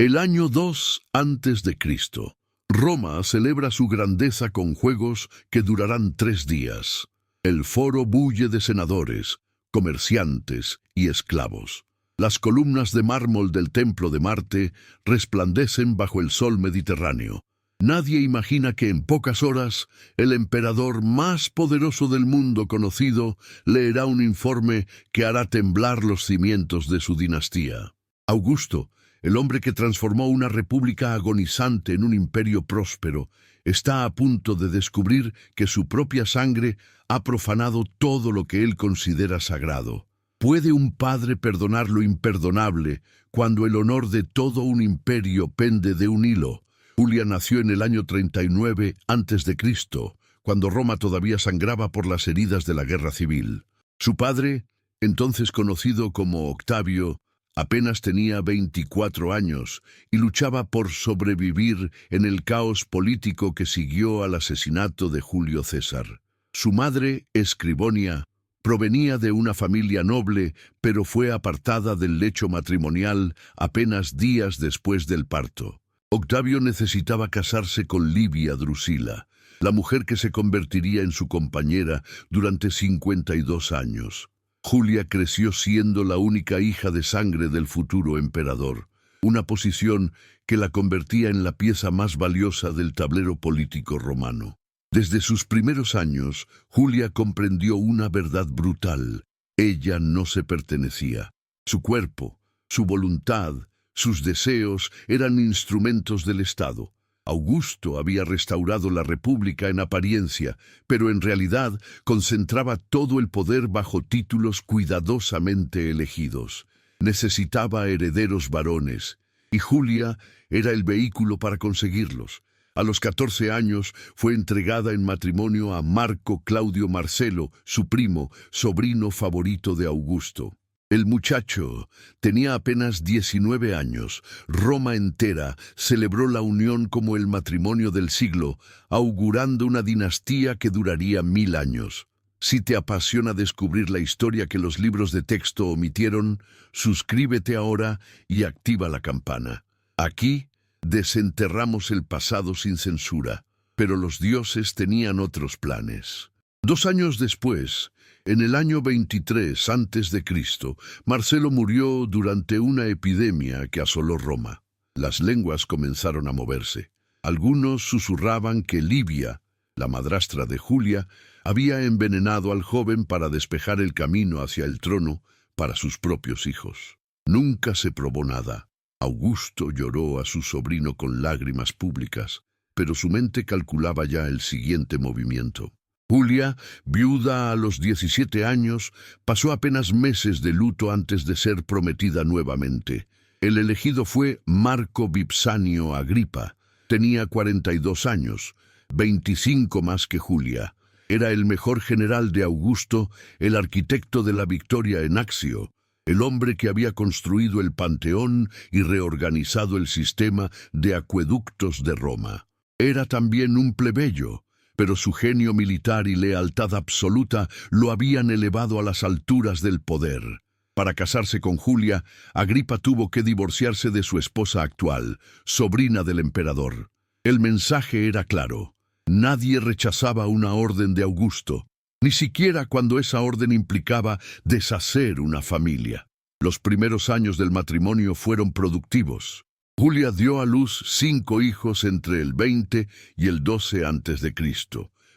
El año 2 antes de Cristo. Roma celebra su grandeza con juegos que durarán 3 días. El foro bulle de senadores, comerciantes y esclavos. Las columnas de mármol del templo de Marte resplandecen bajo el sol mediterráneo. Nadie imagina que en pocas horas el emperador más poderoso del mundo conocido leerá un informe que hará temblar los cimientos de su dinastía. Augusto, el hombre que transformó una república agonizante en un imperio próspero, está a punto de descubrir que su propia sangre ha profanado todo lo que él considera sagrado. ¿Puede un padre perdonar lo imperdonable cuando el honor de todo un imperio pende de un hilo? Julia nació en el año 39 a.C., cuando Roma todavía sangraba por las heridas de la guerra civil. Su padre, entonces conocido como Octavio, apenas tenía 24 años y luchaba por sobrevivir en el caos político que siguió al asesinato de Julio César. Su madre, Escribonia, provenía de una familia noble, pero fue apartada del lecho matrimonial apenas días después del parto. Octavio necesitaba casarse con Livia Drusila, la mujer que se convertiría en su compañera durante 52 años. Julia creció siendo la única hija de sangre del futuro emperador, una posición que la convertía en la pieza más valiosa del tablero político romano. Desde sus primeros años, Julia comprendió una verdad brutal. Ella no se pertenecía. Su cuerpo, su voluntad, sus deseos eran instrumentos del Estado. Augusto había restaurado la república en apariencia, pero en realidad concentraba todo el poder bajo títulos cuidadosamente elegidos. Necesitaba herederos varones, y Julia era el vehículo para conseguirlos. A los 14 años fue entregada en matrimonio a Marco Claudio Marcelo, su primo, sobrino favorito de Augusto. El muchacho tenía apenas 19 años. Roma entera celebró la unión como el matrimonio del siglo, augurando una dinastía que duraría 1000 años. Si te apasiona descubrir la historia que los libros de texto omitieron, suscríbete ahora y activa la campana. Aquí desenterramos el pasado sin censura, pero los dioses tenían otros planes. 2 años después, en el año 23 a.C., Marcelo murió durante una epidemia que asoló Roma. Las lenguas comenzaron a moverse. Algunos susurraban que Livia, la madrastra de Julia, había envenenado al joven para despejar el camino hacia el trono para sus propios hijos. Nunca se probó nada. Augusto lloró a su sobrino con lágrimas públicas, pero su mente calculaba ya el siguiente movimiento. Julia, viuda a los 17 años, pasó apenas meses de luto antes de ser prometida nuevamente. El elegido fue Marco Vipsanio Agripa. Tenía 42 años, 25 más que Julia. Era el mejor general de Augusto, el arquitecto de la victoria en Accio, el hombre que había construido el Panteón y reorganizado el sistema de acueductos de Roma. Era también un plebeyo, pero su genio militar y lealtad absoluta lo habían elevado a las alturas del poder. Para casarse con Julia, Agripa tuvo que divorciarse de su esposa actual, sobrina del emperador. El mensaje era claro. Nadie rechazaba una orden de Augusto, ni siquiera cuando esa orden implicaba deshacer una familia. Los primeros años del matrimonio fueron productivos. Julia dio a luz 5 hijos entre el 20 y el 12 a.C.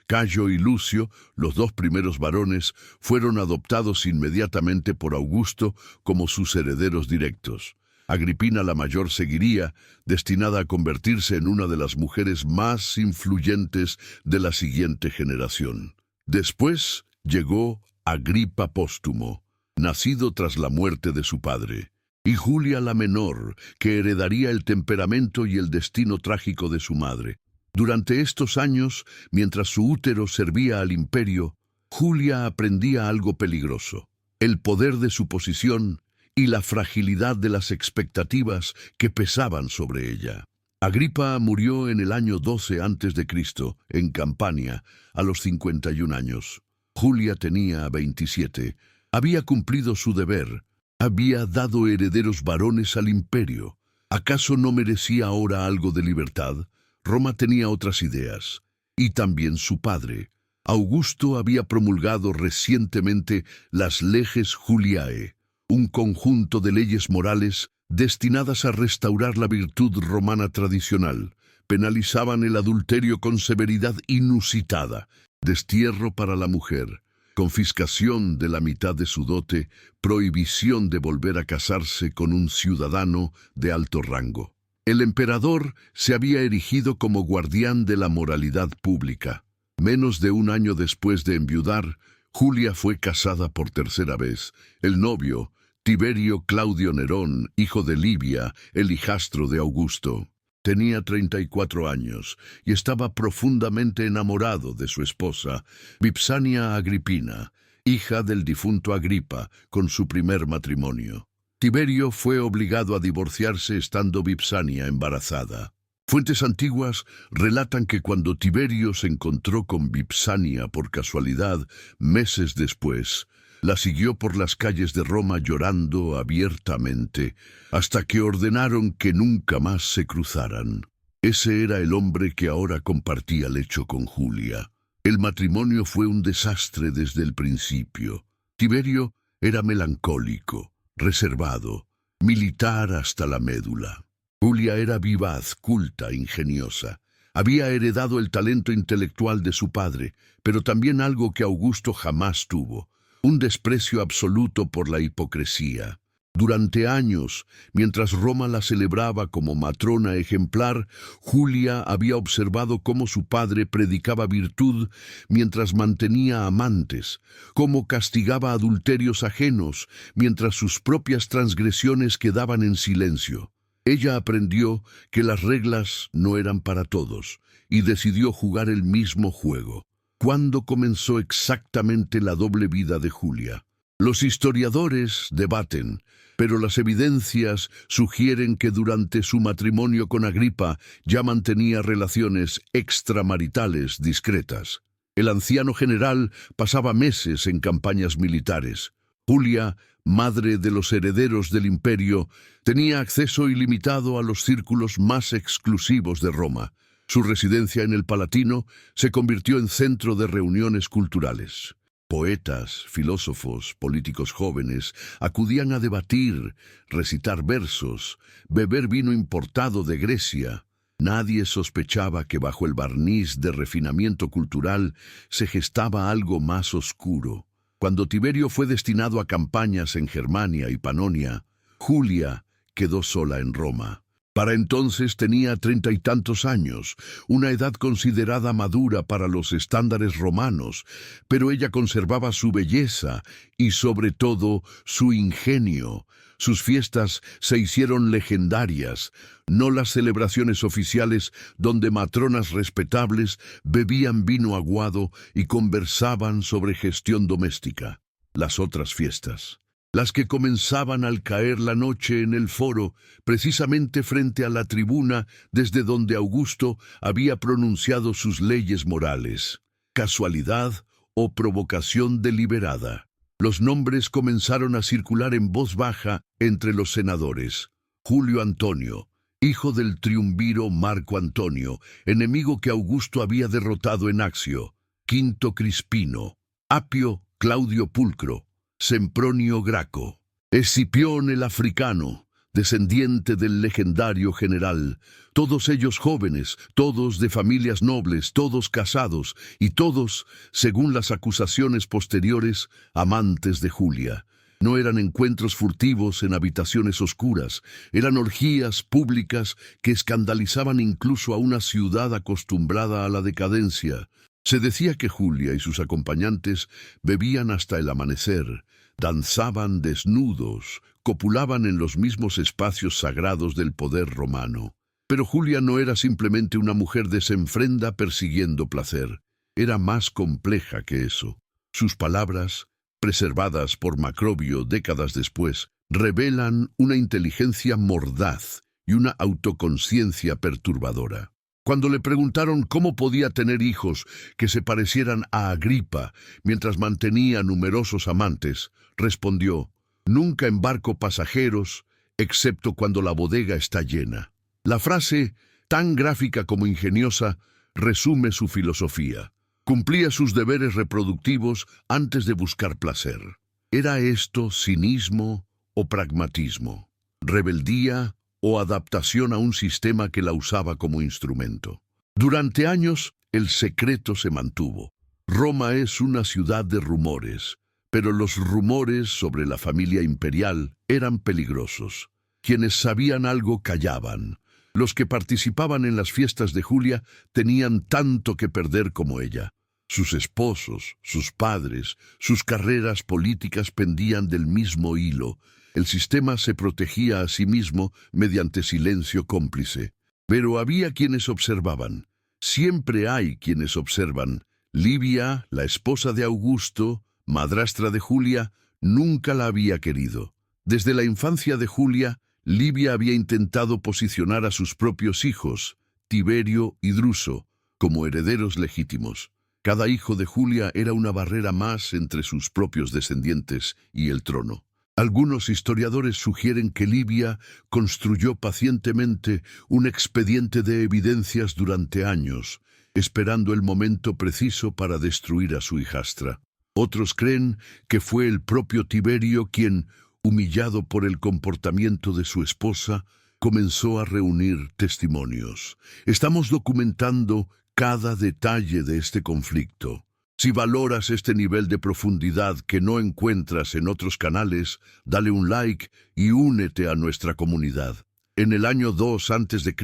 Cayo y Lucio, los 2 primeros varones, fueron adoptados inmediatamente por Augusto como sus herederos directos. Agripina la mayor seguiría, destinada a convertirse en una de las mujeres más influyentes de la siguiente generación. Después llegó Agripa Póstumo, nacido tras la muerte de su padre, y Julia la menor, que heredaría el temperamento y el destino trágico de su madre. Durante estos años, mientras su útero servía al imperio, Julia aprendía algo peligroso: el poder de su posición y la fragilidad de las expectativas que pesaban sobre ella. Agripa murió en el año 12 a.C., en Campania, a los 51 años. Julia tenía 27. Había cumplido su deber. Había dado herederos varones al imperio. ¿Acaso no merecía ahora algo de libertad? Roma tenía otras ideas. Y también su padre. Augusto había promulgado recientemente las Leges Juliae, un conjunto de leyes morales destinadas a restaurar la virtud romana tradicional. Penalizaban el adulterio con severidad inusitada, destierro para la mujer, confiscación de la mitad de su dote, prohibición de volver a casarse con un ciudadano de alto rango. El emperador se había erigido como guardián de la moralidad pública. Menos de un año después de enviudar, Julia fue casada por tercera vez. El novio, Tiberio Claudio Nerón, hijo de Livia, el hijastro de Augusto. Tenía 34 años y estaba profundamente enamorado de su esposa, Vipsania Agripina, hija del difunto Agripa, con su primer matrimonio. Tiberio fue obligado a divorciarse estando Vipsania embarazada. Fuentes antiguas relatan que cuando Tiberio se encontró con Vipsania por casualidad, meses después, la siguió por las calles de Roma llorando abiertamente, hasta que ordenaron que nunca más se cruzaran. Ese era el hombre que ahora compartía lecho con Julia. El matrimonio fue un desastre desde el principio. Tiberio era melancólico, reservado, militar hasta la médula. Julia era vivaz, culta, ingeniosa. Había heredado el talento intelectual de su padre, pero también algo que Augusto jamás tuvo: un desprecio absoluto por la hipocresía. Durante años, mientras Roma la celebraba como matrona ejemplar, Julia había observado cómo su padre predicaba virtud mientras mantenía amantes, cómo castigaba adulterios ajenos mientras sus propias transgresiones quedaban en silencio. Ella aprendió que las reglas no eran para todos y decidió jugar el mismo juego. ¿Cuándo comenzó exactamente la doble vida de Julia? Los historiadores debaten, pero las evidencias sugieren que durante su matrimonio con Agripa ya mantenía relaciones extramaritales discretas. El anciano general pasaba meses en campañas militares. Julia, madre de los herederos del imperio, tenía acceso ilimitado a los círculos más exclusivos de Roma. Su residencia en el Palatino se convirtió en centro de reuniones culturales. Poetas, filósofos, políticos jóvenes acudían a debatir, recitar versos, beber vino importado de Grecia. Nadie sospechaba que bajo el barniz de refinamiento cultural se gestaba algo más oscuro. Cuando Tiberio fue destinado a campañas en Germania y Panonia, Julia quedó sola en Roma. Para entonces tenía 30 y tantos años, una edad considerada madura para los estándares romanos, pero ella conservaba su belleza y sobre todo su ingenio. Sus fiestas se hicieron legendarias, no las celebraciones oficiales donde matronas respetables bebían vino aguado y conversaban sobre gestión doméstica. Las otras fiestas, las que comenzaban al caer la noche en el foro, precisamente frente a la tribuna desde donde Augusto había pronunciado sus leyes morales. ¿Casualidad o provocación deliberada? Los nombres comenzaron a circular en voz baja entre los senadores. Julio Antonio, hijo del triunviro Marco Antonio, enemigo que Augusto había derrotado en Accio. Quinto Crispino, Apio Claudio Pulcro, Sempronio Graco, Escipión el africano, descendiente del legendario general, todos ellos jóvenes, todos de familias nobles, todos casados y todos, según las acusaciones posteriores, amantes de Julia. No eran encuentros furtivos en habitaciones oscuras, eran orgías públicas que escandalizaban incluso a una ciudad acostumbrada a la decadencia. Se decía que Julia y sus acompañantes bebían hasta el amanecer, danzaban desnudos, copulaban en los mismos espacios sagrados del poder romano. Pero Julia no era simplemente una mujer desenfrenda persiguiendo placer. Era más compleja que eso. Sus palabras, preservadas por Macrobio décadas después, revelan una inteligencia mordaz y una autoconciencia perturbadora. Cuando le preguntaron cómo podía tener hijos que se parecieran a Agripa mientras mantenía numerosos amantes, respondió: «Nunca embarco pasajeros excepto cuando la bodega está llena. La frase, tan gráfica como ingeniosa, resume su filosofía. Cumplía sus deberes reproductivos antes de buscar placer. ¿Era esto cinismo o pragmatismo? ¿Rebeldía o adaptación a un sistema que la usaba como instrumento? Durante años, el secreto se mantuvo. Roma es una ciudad de rumores, pero los rumores sobre la familia imperial eran peligrosos. Quienes sabían algo callaban. Los que participaban en las fiestas de Julia tenían tanto que perder como ella. Sus esposos, sus padres, sus carreras políticas pendían del mismo hilo. El sistema se protegía a sí mismo mediante silencio cómplice. Pero había quienes observaban. Siempre hay quienes observan. Livia, la esposa de Augusto, madrastra de Julia, nunca la había querido. Desde la infancia de Julia, Livia había intentado posicionar a sus propios hijos, Tiberio y Druso, como herederos legítimos. Cada hijo de Julia era una barrera más entre sus propios descendientes y el trono. Algunos historiadores sugieren que Livia construyó pacientemente un expediente de evidencias durante años, esperando el momento preciso para destruir a su hijastra. Otros creen que fue el propio Tiberio quien, humillado por el comportamiento de su esposa, comenzó a reunir testimonios. Estamos documentando cada detalle de este conflicto. Si valoras este nivel de profundidad que no encuentras en otros canales, dale un like y únete a nuestra comunidad. En el año 2 a.C.,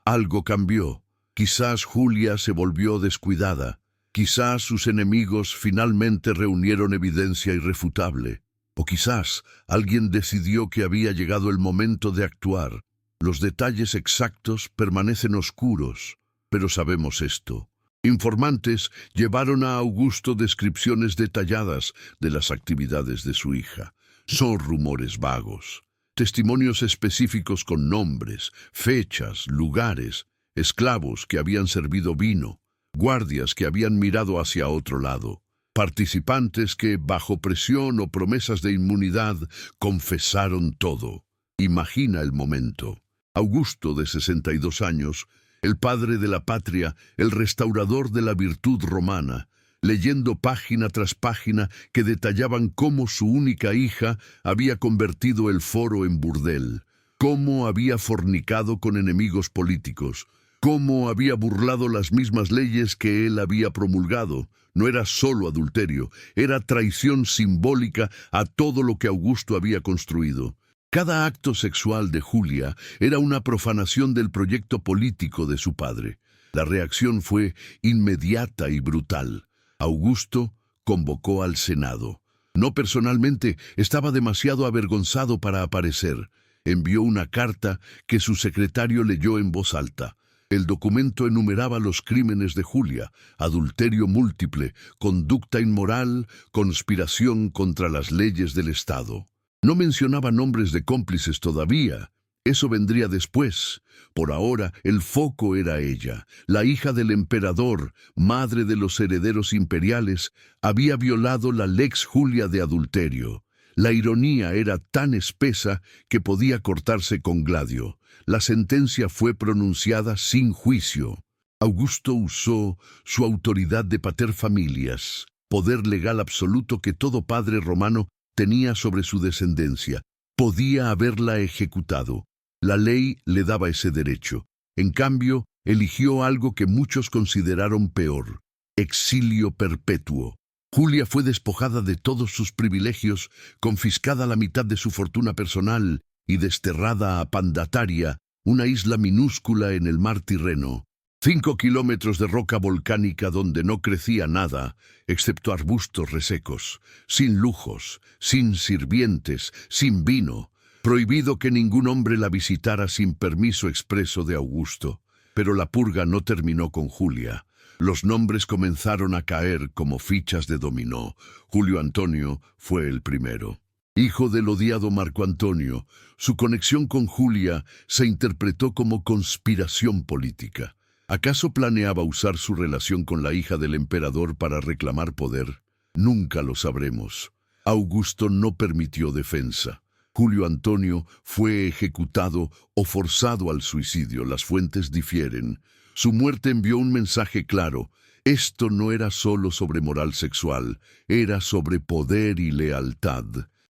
algo cambió. Quizás Julia se volvió descuidada. Quizás sus enemigos finalmente reunieron evidencia irrefutable. O quizás alguien decidió que había llegado el momento de actuar. Los detalles exactos permanecen oscuros, pero sabemos esto. Informantes llevaron a Augusto descripciones detalladas de las actividades de su hija. Son rumores vagos. Testimonios específicos con nombres, fechas, lugares, esclavos que habían servido vino, guardias que habían mirado hacia otro lado. Participantes que, bajo presión o promesas de inmunidad, confesaron todo. Imagina el momento. Augusto, de 62 años, el padre de la patria, el restaurador de la virtud romana, leyendo página tras página que detallaban cómo su única hija había convertido el foro en burdel, cómo había fornicado con enemigos políticos, cómo había burlado las mismas leyes que él había promulgado. No era solo adulterio, era traición simbólica a todo lo que Augusto había construido. Cada acto sexual de Julia era una profanación del proyecto político de su padre. La reacción fue inmediata y brutal. Augusto convocó al Senado. No personalmente, estaba demasiado avergonzado para aparecer. Envió una carta que su secretario leyó en voz alta. El documento enumeraba los crímenes de Julia: adulterio múltiple, conducta inmoral, conspiración contra las leyes del Estado. No mencionaba nombres de cómplices todavía. Eso vendría después. Por ahora, el foco era ella. La hija del emperador, madre de los herederos imperiales, había violado la Lex Julia de adulterio. La ironía era tan espesa que podía cortarse con gladio. La sentencia fue pronunciada sin juicio. Augusto usó su autoridad de pater familias, poder legal absoluto que todo padre romano tenía sobre su descendencia. Podía haberla ejecutado. La ley le daba ese derecho. En cambio, eligió algo que muchos consideraron peor: exilio perpetuo. Julia fue despojada de todos sus privilegios, confiscada la mitad de su fortuna personal y desterrada a Pandataria, una isla minúscula en el mar Tirreno. 5 kilómetros de roca volcánica donde no crecía nada, excepto arbustos resecos, sin lujos, sin sirvientes, sin vino. Prohibido que ningún hombre la visitara sin permiso expreso de Augusto. Pero la purga no terminó con Julia. Los nombres comenzaron a caer como fichas de dominó. Julio Antonio fue el primero. Hijo del odiado Marco Antonio, su conexión con Julia se interpretó como conspiración política. ¿Acaso planeaba usar su relación con la hija del emperador para reclamar poder? Nunca lo sabremos. Augusto no permitió defensa. Julio Antonio fue ejecutado o forzado al suicidio. Las fuentes difieren. Su muerte envió un mensaje claro. Esto no era solo sobre moral sexual, era sobre poder y lealtad.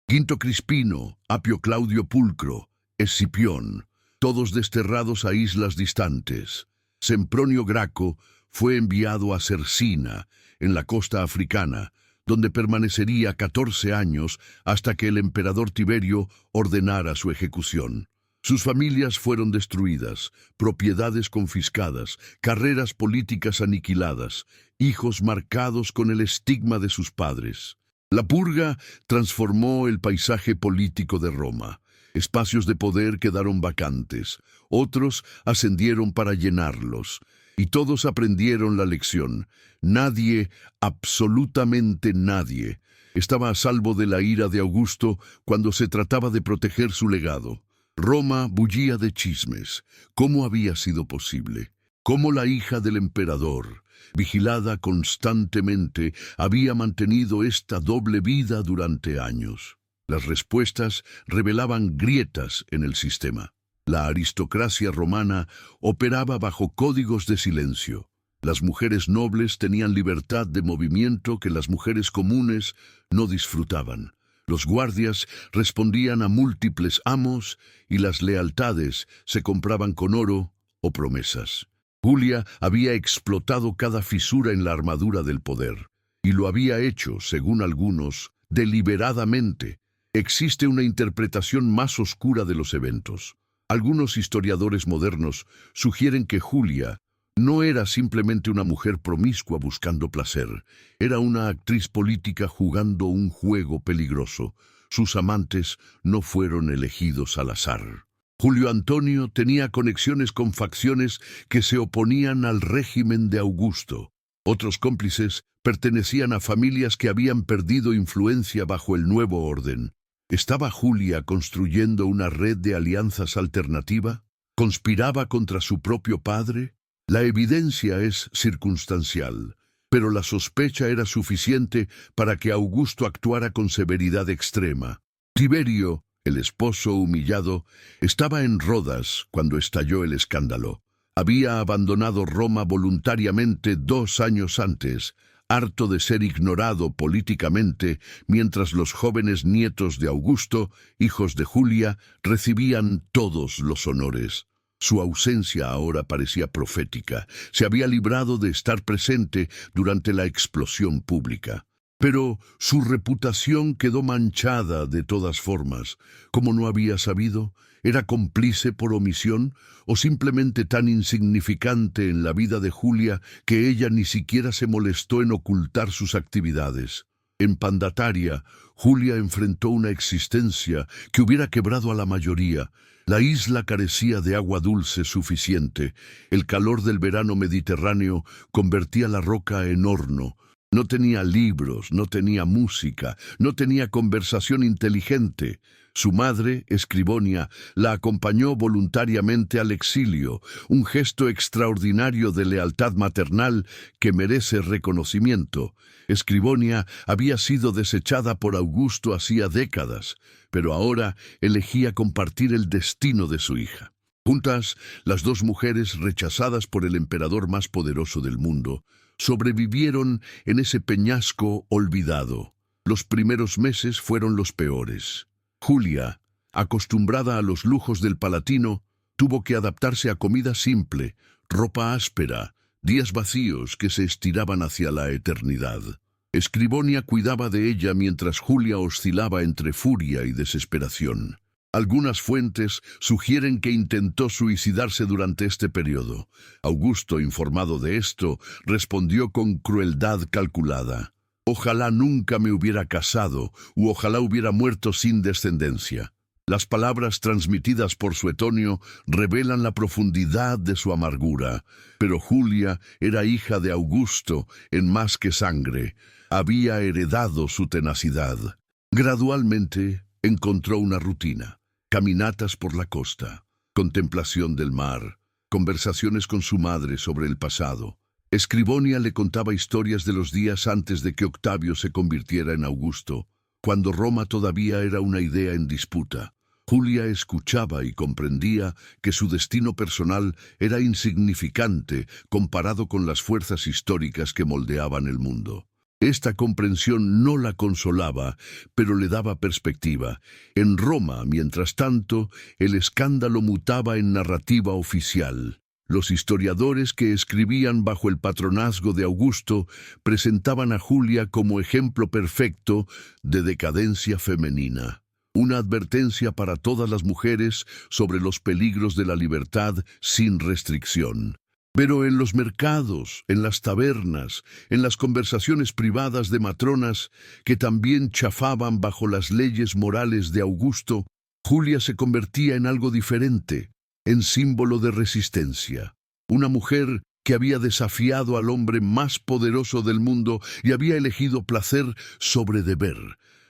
Quinto Crispino, Apio Claudio Pulcro, Escipión, todos desterrados a islas distantes. Sempronio Graco fue enviado a Cercina, en la costa africana, donde permanecería 14 años hasta que el emperador Tiberio ordenara su ejecución. Sus familias fueron destruidas, propiedades confiscadas, carreras políticas aniquiladas, hijos marcados con el estigma de sus padres. La purga transformó el paisaje político de Roma. Espacios de poder quedaron vacantes, otros ascendieron para llenarlos, y todos aprendieron la lección. Nadie, absolutamente nadie, estaba a salvo de la ira de Augusto cuando se trataba de proteger su legado. Roma bullía de chismes. ¿Cómo había sido posible? ¿Cómo la hija del emperador, vigilada constantemente, había mantenido esta doble vida durante años? Las respuestas revelaban grietas en el sistema. La aristocracia romana operaba bajo códigos de silencio. Las mujeres nobles tenían libertad de movimiento que las mujeres comunes no disfrutaban. Los guardias respondían a múltiples amos y las lealtades se compraban con oro o promesas. Julia había explotado cada fisura en la armadura del poder, y lo había hecho, según algunos, deliberadamente. Existe una interpretación más oscura de los eventos. Algunos historiadores modernos sugieren que Julia no era simplemente una mujer promiscua buscando placer, era una actriz política jugando un juego peligroso. Sus amantes no fueron elegidos al azar. Julio Antonio tenía conexiones con facciones que se oponían al régimen de Augusto. Otros cómplices pertenecían a familias que habían perdido influencia bajo el nuevo orden. ¿Estaba Julia construyendo una red de alianzas alternativa? ¿Conspiraba contra su propio padre? La evidencia es circunstancial, pero la sospecha era suficiente para que Augusto actuara con severidad extrema. Tiberio, el esposo humillado, estaba en Rodas cuando estalló el escándalo. Había abandonado Roma voluntariamente 2 años antes, harto de ser ignorado políticamente, mientras los jóvenes nietos de Augusto, hijos de Julia, recibían todos los honores. Su ausencia ahora parecía profética. Se había librado de estar presente durante la explosión pública. Pero su reputación quedó manchada de todas formas. ¿Cómo no había sabido? ¿Era cómplice por omisión o simplemente tan insignificante en la vida de Julia que ella ni siquiera se molestó en ocultar sus actividades? En Pandataria, Julia enfrentó una existencia que hubiera quebrado a la mayoría. La isla carecía de agua dulce suficiente. El calor del verano mediterráneo convertía la roca en horno. No tenía libros, no tenía música, no tenía conversación inteligente. Su madre, Escribonia, la acompañó voluntariamente al exilio, un gesto extraordinario de lealtad maternal que merece reconocimiento. Escribonia había sido desechada por Augusto hacía décadas, pero ahora elegía compartir el destino de su hija. Juntas, las dos mujeres, rechazadas por el emperador más poderoso del mundo, sobrevivieron en ese peñasco olvidado. Los primeros meses fueron los peores. Julia, acostumbrada a los lujos del Palatino, tuvo que adaptarse a comida simple, ropa áspera, días vacíos que se estiraban hacia la eternidad. Escribonia cuidaba de ella mientras Julia oscilaba entre furia y desesperación. Algunas fuentes sugieren que intentó suicidarse durante este periodo. Augusto, informado de esto, respondió con crueldad calculada. Ojalá nunca me hubiera casado, u ojalá hubiera muerto sin descendencia. Las palabras transmitidas por Suetonio revelan la profundidad de su amargura, pero Julia era hija de Augusto en más que sangre. Había heredado su tenacidad. Gradualmente encontró una rutina. Caminatas por la costa, contemplación del mar, conversaciones con su madre sobre el pasado. Escribonia le contaba historias de los días antes de que Octavio se convirtiera en Augusto, cuando Roma todavía era una idea en disputa. Julia escuchaba y comprendía que su destino personal era insignificante comparado con las fuerzas históricas que moldeaban el mundo. Esta comprensión no la consolaba, pero le daba perspectiva. En Roma, mientras tanto, el escándalo mutaba en narrativa oficial. Los historiadores que escribían bajo el patronazgo de Augusto presentaban a Julia como ejemplo perfecto de decadencia femenina. Una advertencia para todas las mujeres sobre los peligros de la libertad sin restricción. Pero en los mercados, en las tabernas, en las conversaciones privadas de matronas que también chafaban bajo las leyes morales de Augusto, Julia se convertía en algo diferente, en símbolo de resistencia. Una mujer que había desafiado al hombre más poderoso del mundo y había elegido placer sobre deber,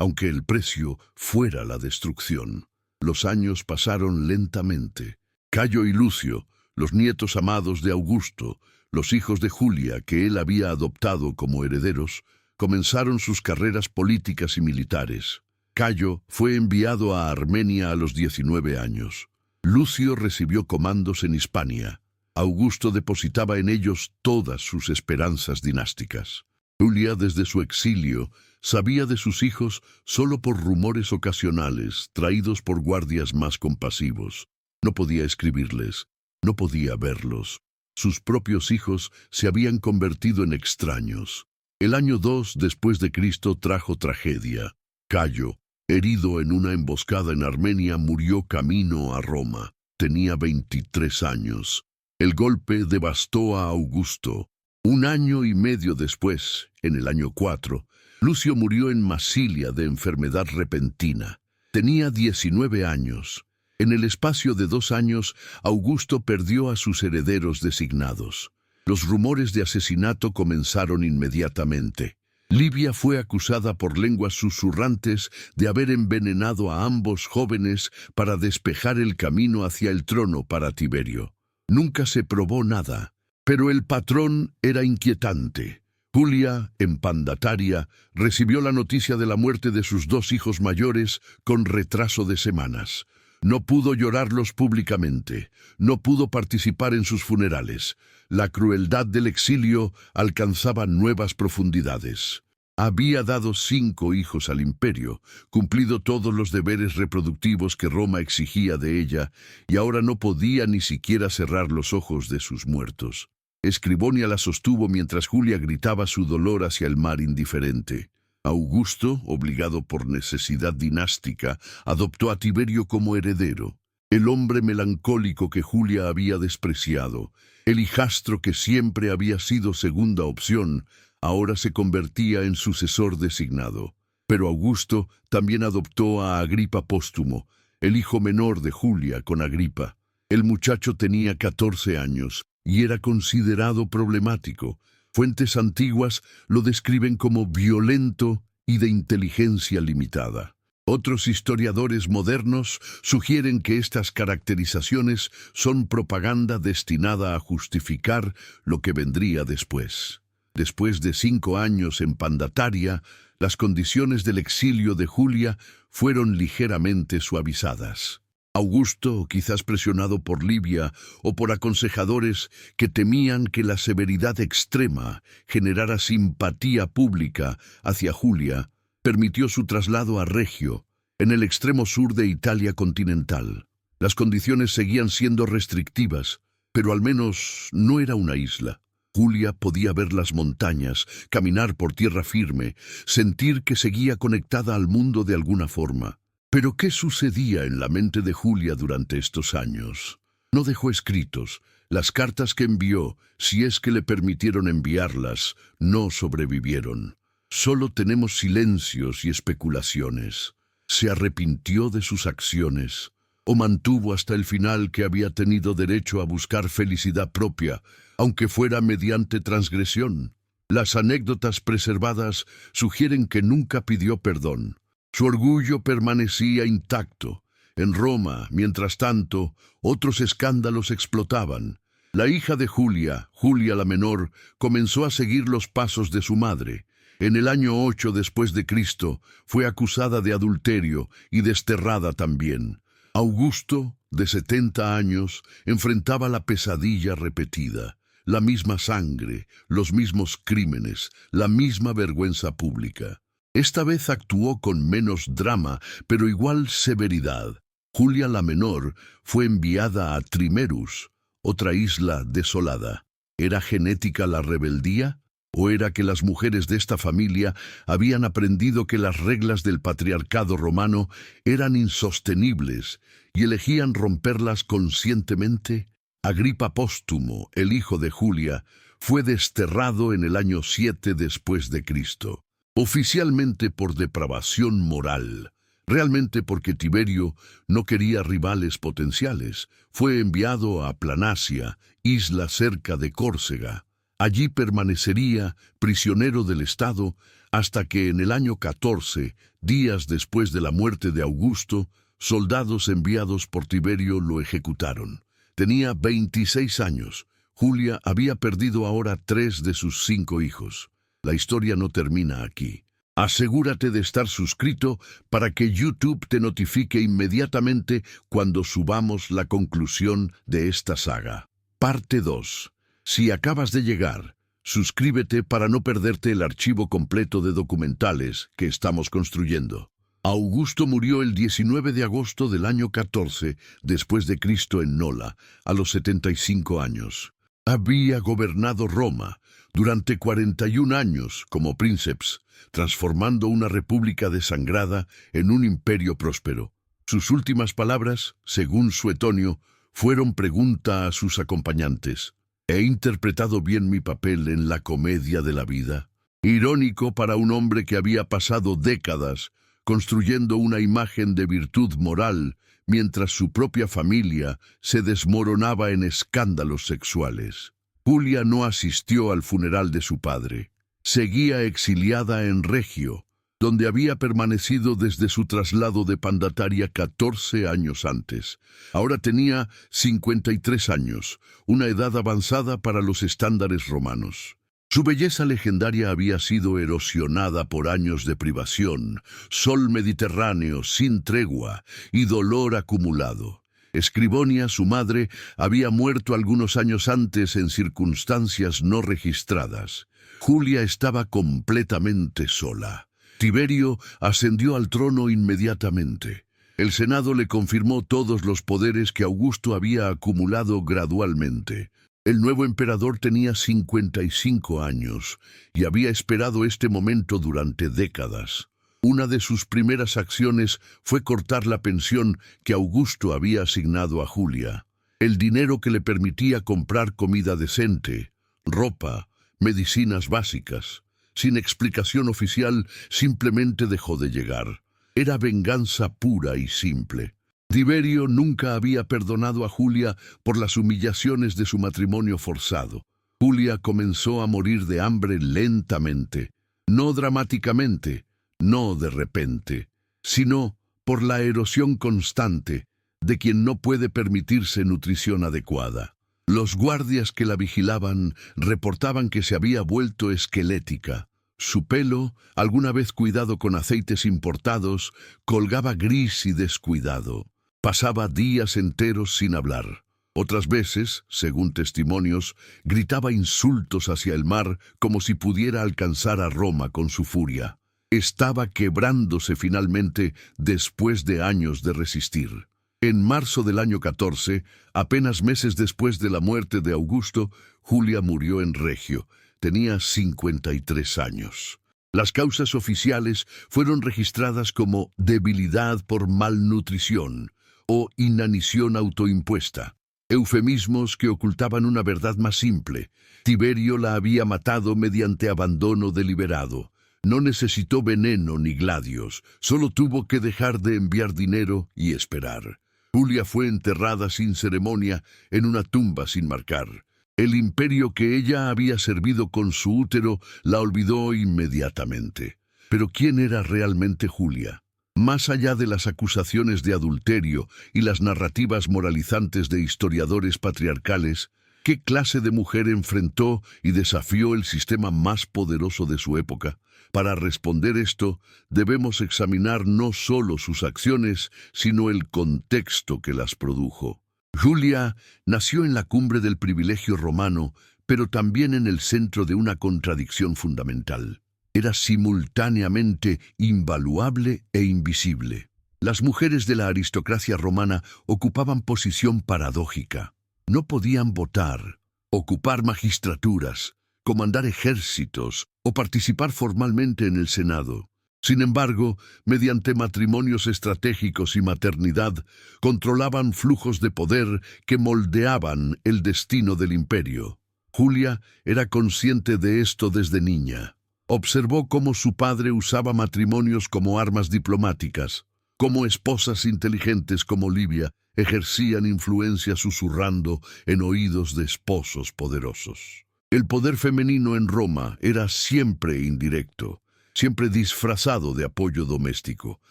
aunque el precio fuera la destrucción. Los años pasaron lentamente. Cayo y Lucio, los nietos amados de Augusto, los hijos de Julia que él había adoptado como herederos, comenzaron sus carreras políticas y militares. Cayo fue enviado a Armenia a los 19 años. Lucio recibió comandos en Hispania. Augusto depositaba en ellos todas sus esperanzas dinásticas. Julia, desde su exilio, sabía de sus hijos solo por rumores ocasionales, traídos por guardias más compasivos. No podía escribirles. No podía verlos. Sus propios hijos se habían convertido en extraños. El año 2 después de Cristo trajo tragedia. Cayo, herido en una emboscada en Armenia, murió camino a Roma. Tenía 23 años. El golpe devastó a Augusto. Un año y medio después, en el año 4, Lucio murió en Massilia de enfermedad repentina. Tenía 19 años. En el espacio de 2 años, Augusto perdió a sus herederos designados. Los rumores de asesinato comenzaron inmediatamente. Livia fue acusada por lenguas susurrantes de haber envenenado a ambos jóvenes para despejar el camino hacia el trono para Tiberio. Nunca se probó nada, pero el patrón era inquietante. Julia, en Pandataria, recibió la noticia de la muerte de sus 2 hijos mayores con retraso de semanas. No pudo llorarlos públicamente, no pudo participar en sus funerales. La crueldad del exilio alcanzaba nuevas profundidades. Había dado 5 hijos al imperio, cumplido todos los deberes reproductivos que Roma exigía de ella, y ahora no podía ni siquiera cerrar los ojos de sus muertos. Escribonia la sostuvo mientras Julia gritaba su dolor hacia el mar indiferente. Augusto, obligado por necesidad dinástica, adoptó a Tiberio como heredero. El hombre melancólico que Julia había despreciado, el hijastro que siempre había sido segunda opción, ahora se convertía en sucesor designado. Pero Augusto también adoptó a Agripa Póstumo, el hijo menor de Julia con Agripa. El muchacho tenía 14 años y era considerado problemático. Fuentes antiguas lo describen como violento y de inteligencia limitada. Otros historiadores modernos sugieren que estas caracterizaciones son propaganda destinada a justificar lo que vendría después. Después de 5 años en Pandataria, las condiciones del exilio de Julia fueron ligeramente suavizadas. Augusto, quizás presionado por Livia o por aconsejadores que temían que la severidad extrema generara simpatía pública hacia Julia, permitió su traslado a Regio, en el extremo sur de Italia continental. Las condiciones seguían siendo restrictivas, pero al menos no era una isla. Julia podía ver las montañas, caminar por tierra firme, sentir que seguía conectada al mundo de alguna forma. Pero ¿qué sucedía en la mente de Julia durante estos años? No dejó escritos. Las cartas que envió, si es que le permitieron enviarlas, no sobrevivieron. Solo tenemos silencios y especulaciones. ¿Se arrepintió de sus acciones? ¿O mantuvo hasta el final que había tenido derecho a buscar felicidad propia, aunque fuera mediante transgresión? Las anécdotas preservadas sugieren que nunca pidió perdón. Su orgullo permanecía intacto. En Roma, mientras tanto, otros escándalos explotaban. La hija de Julia, Julia la menor, comenzó a seguir los pasos de su madre. En el año 8 después de Cristo, fue acusada de adulterio y desterrada también. Augusto, de 70 años, enfrentaba la pesadilla repetida, la misma sangre, los mismos crímenes, la misma vergüenza pública. Esta vez actuó con menos drama, pero igual severidad. Julia la menor fue enviada a Trimerus, otra isla desolada. ¿Era genética la rebeldía? ¿O era que las mujeres de esta familia habían aprendido que las reglas del patriarcado romano eran insostenibles y elegían romperlas conscientemente? Agripa Póstumo, el hijo de Julia, fue desterrado en el año 7 después de Cristo, oficialmente por depravación moral. Realmente porque Tiberio no quería rivales potenciales, fue enviado a Planasia, isla cerca de Córcega. Allí permanecería prisionero del Estado hasta que en el año 14, días después de la muerte de Augusto, soldados enviados por Tiberio lo ejecutaron. Tenía 26 años. Julia había perdido ahora 3 de sus 5 hijos. La historia no termina aquí. Asegúrate de estar suscrito para que YouTube te notifique inmediatamente cuando subamos la conclusión de esta saga. Parte 2. Si acabas de llegar, suscríbete para no perderte el archivo completo de documentales que estamos construyendo. Augusto murió el 19 de agosto del año 14 después de Cristo en Nola, a los 75 años. Había gobernado Roma durante 41 años como princeps, transformando una república desangrada en un imperio próspero. Sus últimas palabras, según Suetonio, fueron pregunta a sus acompañantes. ¿He interpretado bien mi papel en la comedia de la vida? Irónico para un hombre que había pasado décadas construyendo una imagen de virtud moral mientras su propia familia se desmoronaba en escándalos sexuales. Julia no asistió al funeral de su padre. Seguía exiliada en Regio, donde había permanecido desde su traslado de Pandataria 14 años antes. Ahora tenía 53 años, una edad avanzada para los estándares romanos. Su belleza legendaria había sido erosionada por años de privación, sol mediterráneo sin tregua y dolor acumulado. Escribonia, su madre, había muerto algunos años antes en circunstancias no registradas. Julia estaba completamente sola. Tiberio ascendió al trono inmediatamente. El Senado le confirmó todos los poderes que Augusto había acumulado gradualmente. El nuevo emperador tenía 55 años y había esperado este momento durante décadas. Una de sus primeras acciones fue cortar la pensión que Augusto había asignado a Julia, el dinero que le permitía comprar comida decente, ropa, medicinas básicas. Sin explicación oficial, simplemente dejó de llegar. Era venganza pura y simple. Tiberio nunca había perdonado a Julia por las humillaciones de su matrimonio forzado. Julia comenzó a morir de hambre lentamente, no dramáticamente, no de repente, sino por la erosión constante de quien no puede permitirse nutrición adecuada. Los guardias que la vigilaban reportaban que se había vuelto esquelética. Su pelo, alguna vez cuidado con aceites importados, colgaba gris y descuidado. Pasaba días enteros sin hablar. Otras veces, según testimonios, gritaba insultos hacia el mar como si pudiera alcanzar a Roma con su furia. Estaba quebrándose finalmente después de años de resistir. En marzo del año 14, apenas meses después de la muerte de Augusto, Julia murió en Regio. Tenía 53 años. Las causas oficiales fueron registradas como debilidad por malnutrición o inanición autoimpuesta, eufemismos que ocultaban una verdad más simple. Tiberio la había matado mediante abandono deliberado. No necesitó veneno ni gladios, solo tuvo que dejar de enviar dinero y esperar. Julia fue enterrada sin ceremonia en una tumba sin marcar. El imperio que ella había servido con su útero la olvidó inmediatamente. Pero ¿quién era realmente Julia? Más allá de las acusaciones de adulterio y las narrativas moralizantes de historiadores patriarcales, ¿Qué clase de mujer enfrentó y desafió el sistema más poderoso de su época? Para responder esto, debemos examinar no solo sus acciones, sino el contexto que las produjo. Julia nació en la cumbre del privilegio romano, pero también en el centro de una contradicción fundamental. Era simultáneamente invaluable e invisible. Las mujeres de la aristocracia romana ocupaban posición paradójica. No podían votar, ocupar magistraturas, comandar ejércitos o participar formalmente en el Senado. Sin embargo, mediante matrimonios estratégicos y maternidad, controlaban flujos de poder que moldeaban el destino del imperio. Julia era consciente de esto desde niña. Observó cómo su padre usaba matrimonios como armas diplomáticas, cómo esposas inteligentes como Livia ejercían influencia susurrando en oídos de esposos poderosos. El poder femenino en Roma era siempre indirecto, siempre disfrazado de apoyo doméstico.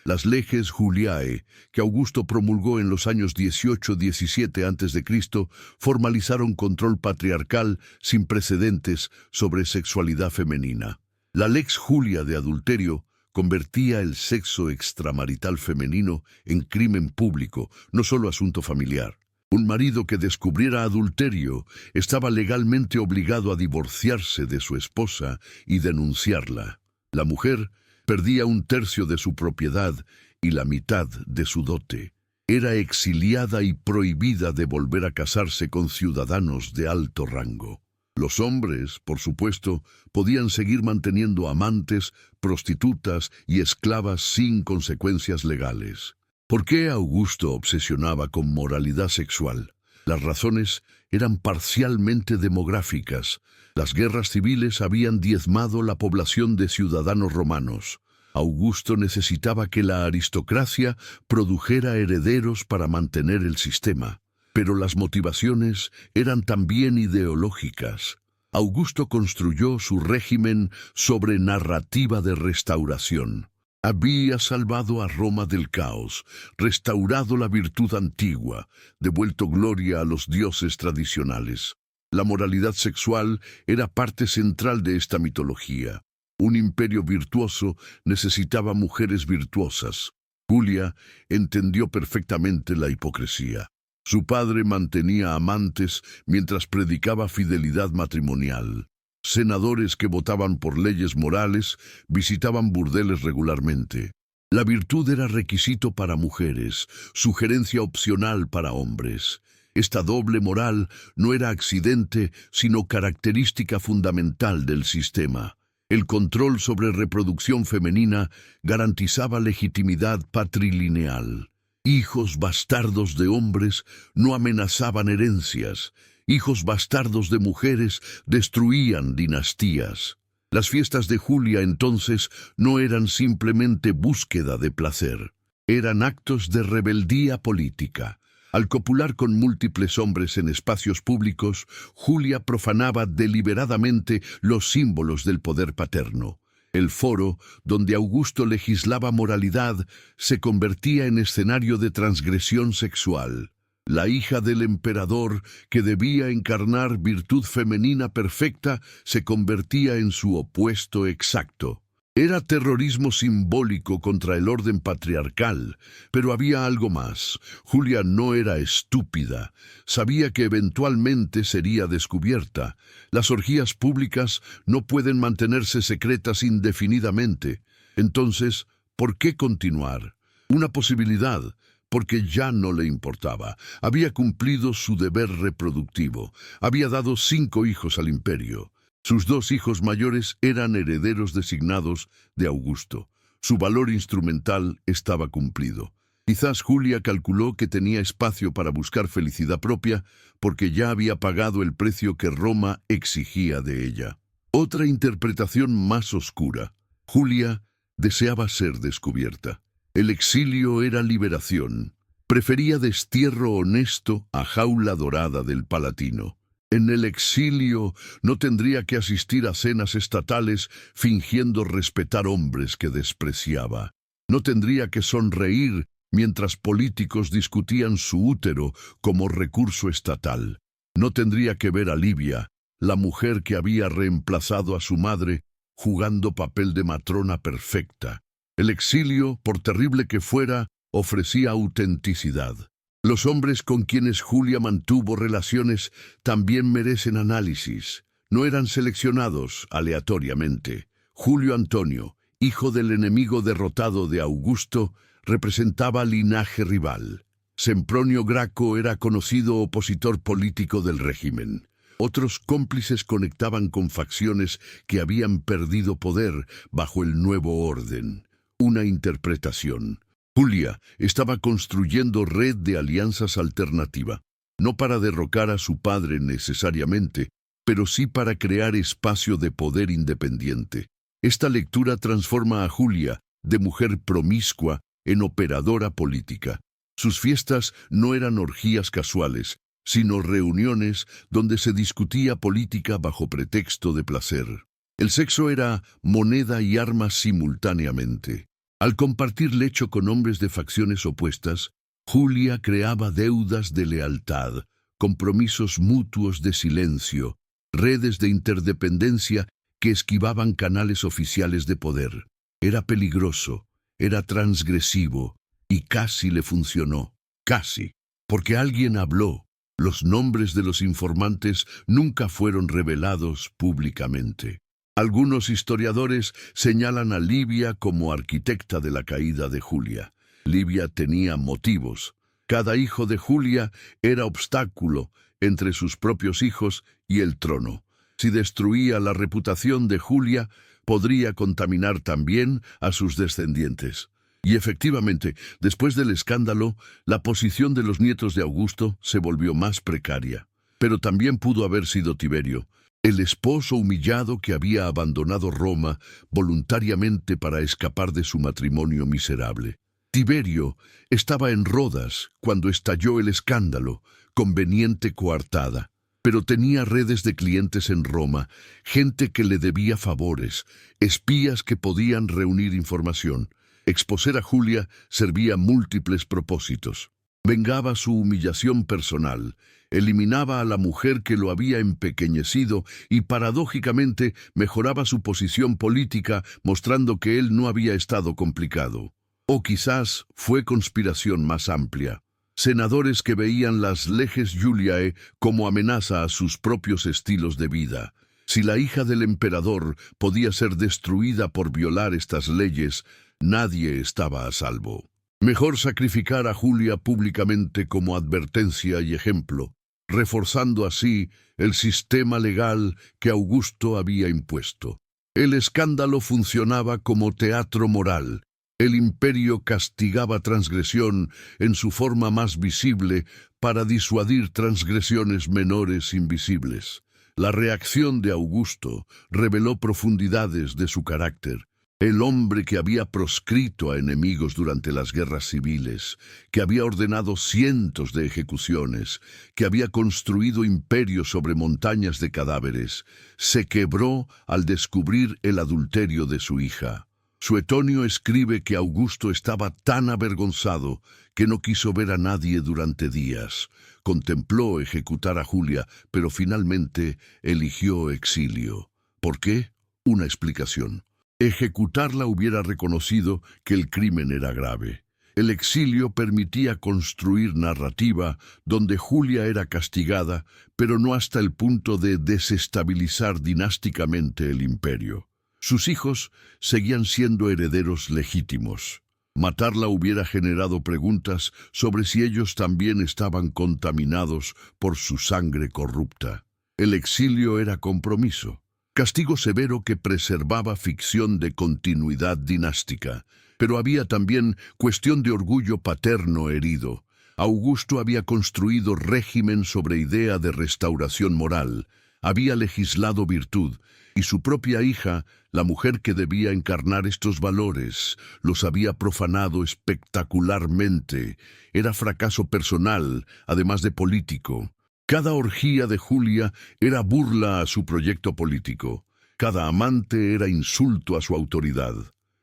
Las leges Juliae, que Augusto promulgó en los años 18-17 a.C., formalizaron control patriarcal sin precedentes sobre sexualidad femenina. La Lex Julia de adulterio convertía el sexo extramarital femenino en crimen público, no solo asunto familiar. Un marido que descubriera adulterio estaba legalmente obligado a divorciarse de su esposa y denunciarla. La mujer perdía 1/3 de su propiedad y la mitad de su dote. Era exiliada y prohibida de volver a casarse con ciudadanos de alto rango. Los hombres, por supuesto, podían seguir manteniendo amantes, prostitutas y esclavas sin consecuencias legales. ¿Por qué Augusto obsesionaba con moralidad sexual? Las razones eran parcialmente demográficas. Las guerras civiles habían diezmado la población de ciudadanos romanos. Augusto necesitaba que la aristocracia produjera herederos para mantener el sistema. Pero las motivaciones eran también ideológicas. Augusto construyó su régimen sobre narrativa de restauración. Había salvado a Roma del caos, restaurado la virtud antigua, devuelto gloria a los dioses tradicionales. La moralidad sexual era parte central de esta mitología. Un imperio virtuoso necesitaba mujeres virtuosas. Julia entendió perfectamente la hipocresía. Su padre mantenía amantes mientras predicaba fidelidad matrimonial. Senadores que votaban por leyes morales visitaban burdeles regularmente. La virtud era requisito para mujeres, sugerencia opcional para hombres. Esta doble moral no era accidente, sino característica fundamental del sistema. El control sobre reproducción femenina garantizaba legitimidad patrilineal. Hijos bastardos de hombres no amenazaban herencias. Hijos bastardos de mujeres destruían dinastías. Las fiestas de Julia entonces no eran simplemente búsqueda de placer. Eran actos de rebeldía política. Al copular con múltiples hombres en espacios públicos, Julia profanaba deliberadamente los símbolos del poder paterno. El foro, donde Augusto legislaba moralidad, se convertía en escenario de transgresión sexual. La hija del emperador, que debía encarnar virtud femenina perfecta, se convertía en su opuesto exacto. Era terrorismo simbólico contra el orden patriarcal, pero había algo más. Julia no era estúpida. Sabía que eventualmente sería descubierta. Las orgías públicas no pueden mantenerse secretas indefinidamente. Entonces, ¿por qué continuar? Una posibilidad, porque ya no le importaba. Había cumplido su deber reproductivo. Había dado 5 hijos al imperio. Sus 2 hijos mayores eran herederos designados de Augusto. Su valor instrumental estaba cumplido. Quizás Julia calculó que tenía espacio para buscar felicidad propia porque ya había pagado el precio que Roma exigía de ella. Otra interpretación más oscura. Julia deseaba ser descubierta. El exilio era liberación. Prefería destierro honesto a jaula dorada del Palatino. En el exilio no tendría que asistir a cenas estatales fingiendo respetar hombres que despreciaba. No tendría que sonreír mientras políticos discutían su útero como recurso estatal. No tendría que ver a Livia, la mujer que había reemplazado a su madre, jugando papel de matrona perfecta. El exilio, por terrible que fuera, ofrecía autenticidad. Los hombres con quienes Julia mantuvo relaciones también merecen análisis. No eran seleccionados aleatoriamente. Julio Antonio, hijo del enemigo derrotado de Augusto, representaba linaje rival. Sempronio Graco era conocido opositor político del régimen. Otros cómplices conectaban con facciones que habían perdido poder bajo el nuevo orden. Una interpretación. Julia estaba construyendo red de alianzas alternativa, no para derrocar a su padre necesariamente, pero sí para crear espacio de poder independiente. Esta lectura transforma a Julia, de mujer promiscua, en operadora política. Sus fiestas no eran orgías casuales, sino reuniones donde se discutía política bajo pretexto de placer. El sexo era moneda y arma simultáneamente. Al compartir lecho con hombres de facciones opuestas, Julia creaba deudas de lealtad, compromisos mutuos de silencio, redes de interdependencia que esquivaban canales oficiales de poder. Era peligroso, era transgresivo, y casi le funcionó. Casi, porque alguien habló. Los nombres de los informantes nunca fueron revelados públicamente. Algunos historiadores señalan a Livia como arquitecta de la caída de Julia. Livia tenía motivos. Cada hijo de Julia era obstáculo entre sus propios hijos y el trono. Si destruía la reputación de Julia, podría contaminar también a sus descendientes. Y efectivamente, después del escándalo, la posición de los nietos de Augusto se volvió más precaria. Pero también pudo haber sido Tiberio, el esposo humillado que había abandonado Roma voluntariamente para escapar de su matrimonio miserable. Tiberio estaba en Rodas cuando estalló el escándalo, conveniente coartada, pero tenía redes de clientes en Roma, gente que le debía favores, espías que podían reunir información. Exposer a Julia servía múltiples propósitos. Vengaba su humillación personal, eliminaba a la mujer que lo había empequeñecido y paradójicamente mejoraba su posición política mostrando que él no había estado complicado. O quizás fue conspiración más amplia. Senadores que veían las leges Juliae como amenaza a sus propios estilos de vida. Si la hija del emperador podía ser destruida por violar estas leyes, nadie estaba a salvo. Mejor sacrificar a Julia públicamente como advertencia y ejemplo, reforzando así el sistema legal que Augusto había impuesto. El escándalo funcionaba como teatro moral. El imperio castigaba transgresión en su forma más visible para disuadir transgresiones menores invisibles. La reacción de Augusto reveló profundidades de su carácter. El hombre que había proscrito a enemigos durante las guerras civiles, que había ordenado cientos de ejecuciones, que había construido imperios sobre montañas de cadáveres, se quebró al descubrir el adulterio de su hija. Suetonio escribe que Augusto estaba tan avergonzado que no quiso ver a nadie durante días. Contempló ejecutar a Julia, pero finalmente eligió exilio. ¿Por qué? Una explicación. Ejecutarla hubiera reconocido que el crimen era grave. El exilio permitía construir narrativa donde Julia era castigada, pero no hasta el punto de desestabilizar dinásticamente el imperio. Sus hijos seguían siendo herederos legítimos. Matarla hubiera generado preguntas sobre si ellos también estaban contaminados por su sangre corrupta. El exilio era compromiso. Castigo severo que preservaba ficción de continuidad dinástica, pero había también cuestión de orgullo paterno herido. Augusto había construido régimen sobre idea de restauración moral, había legislado virtud, y su propia hija, la mujer que debía encarnar estos valores, los había profanado espectacularmente. Era fracaso personal, además de político. Cada orgía de Julia era burla a su proyecto político. Cada amante era insulto a su autoridad.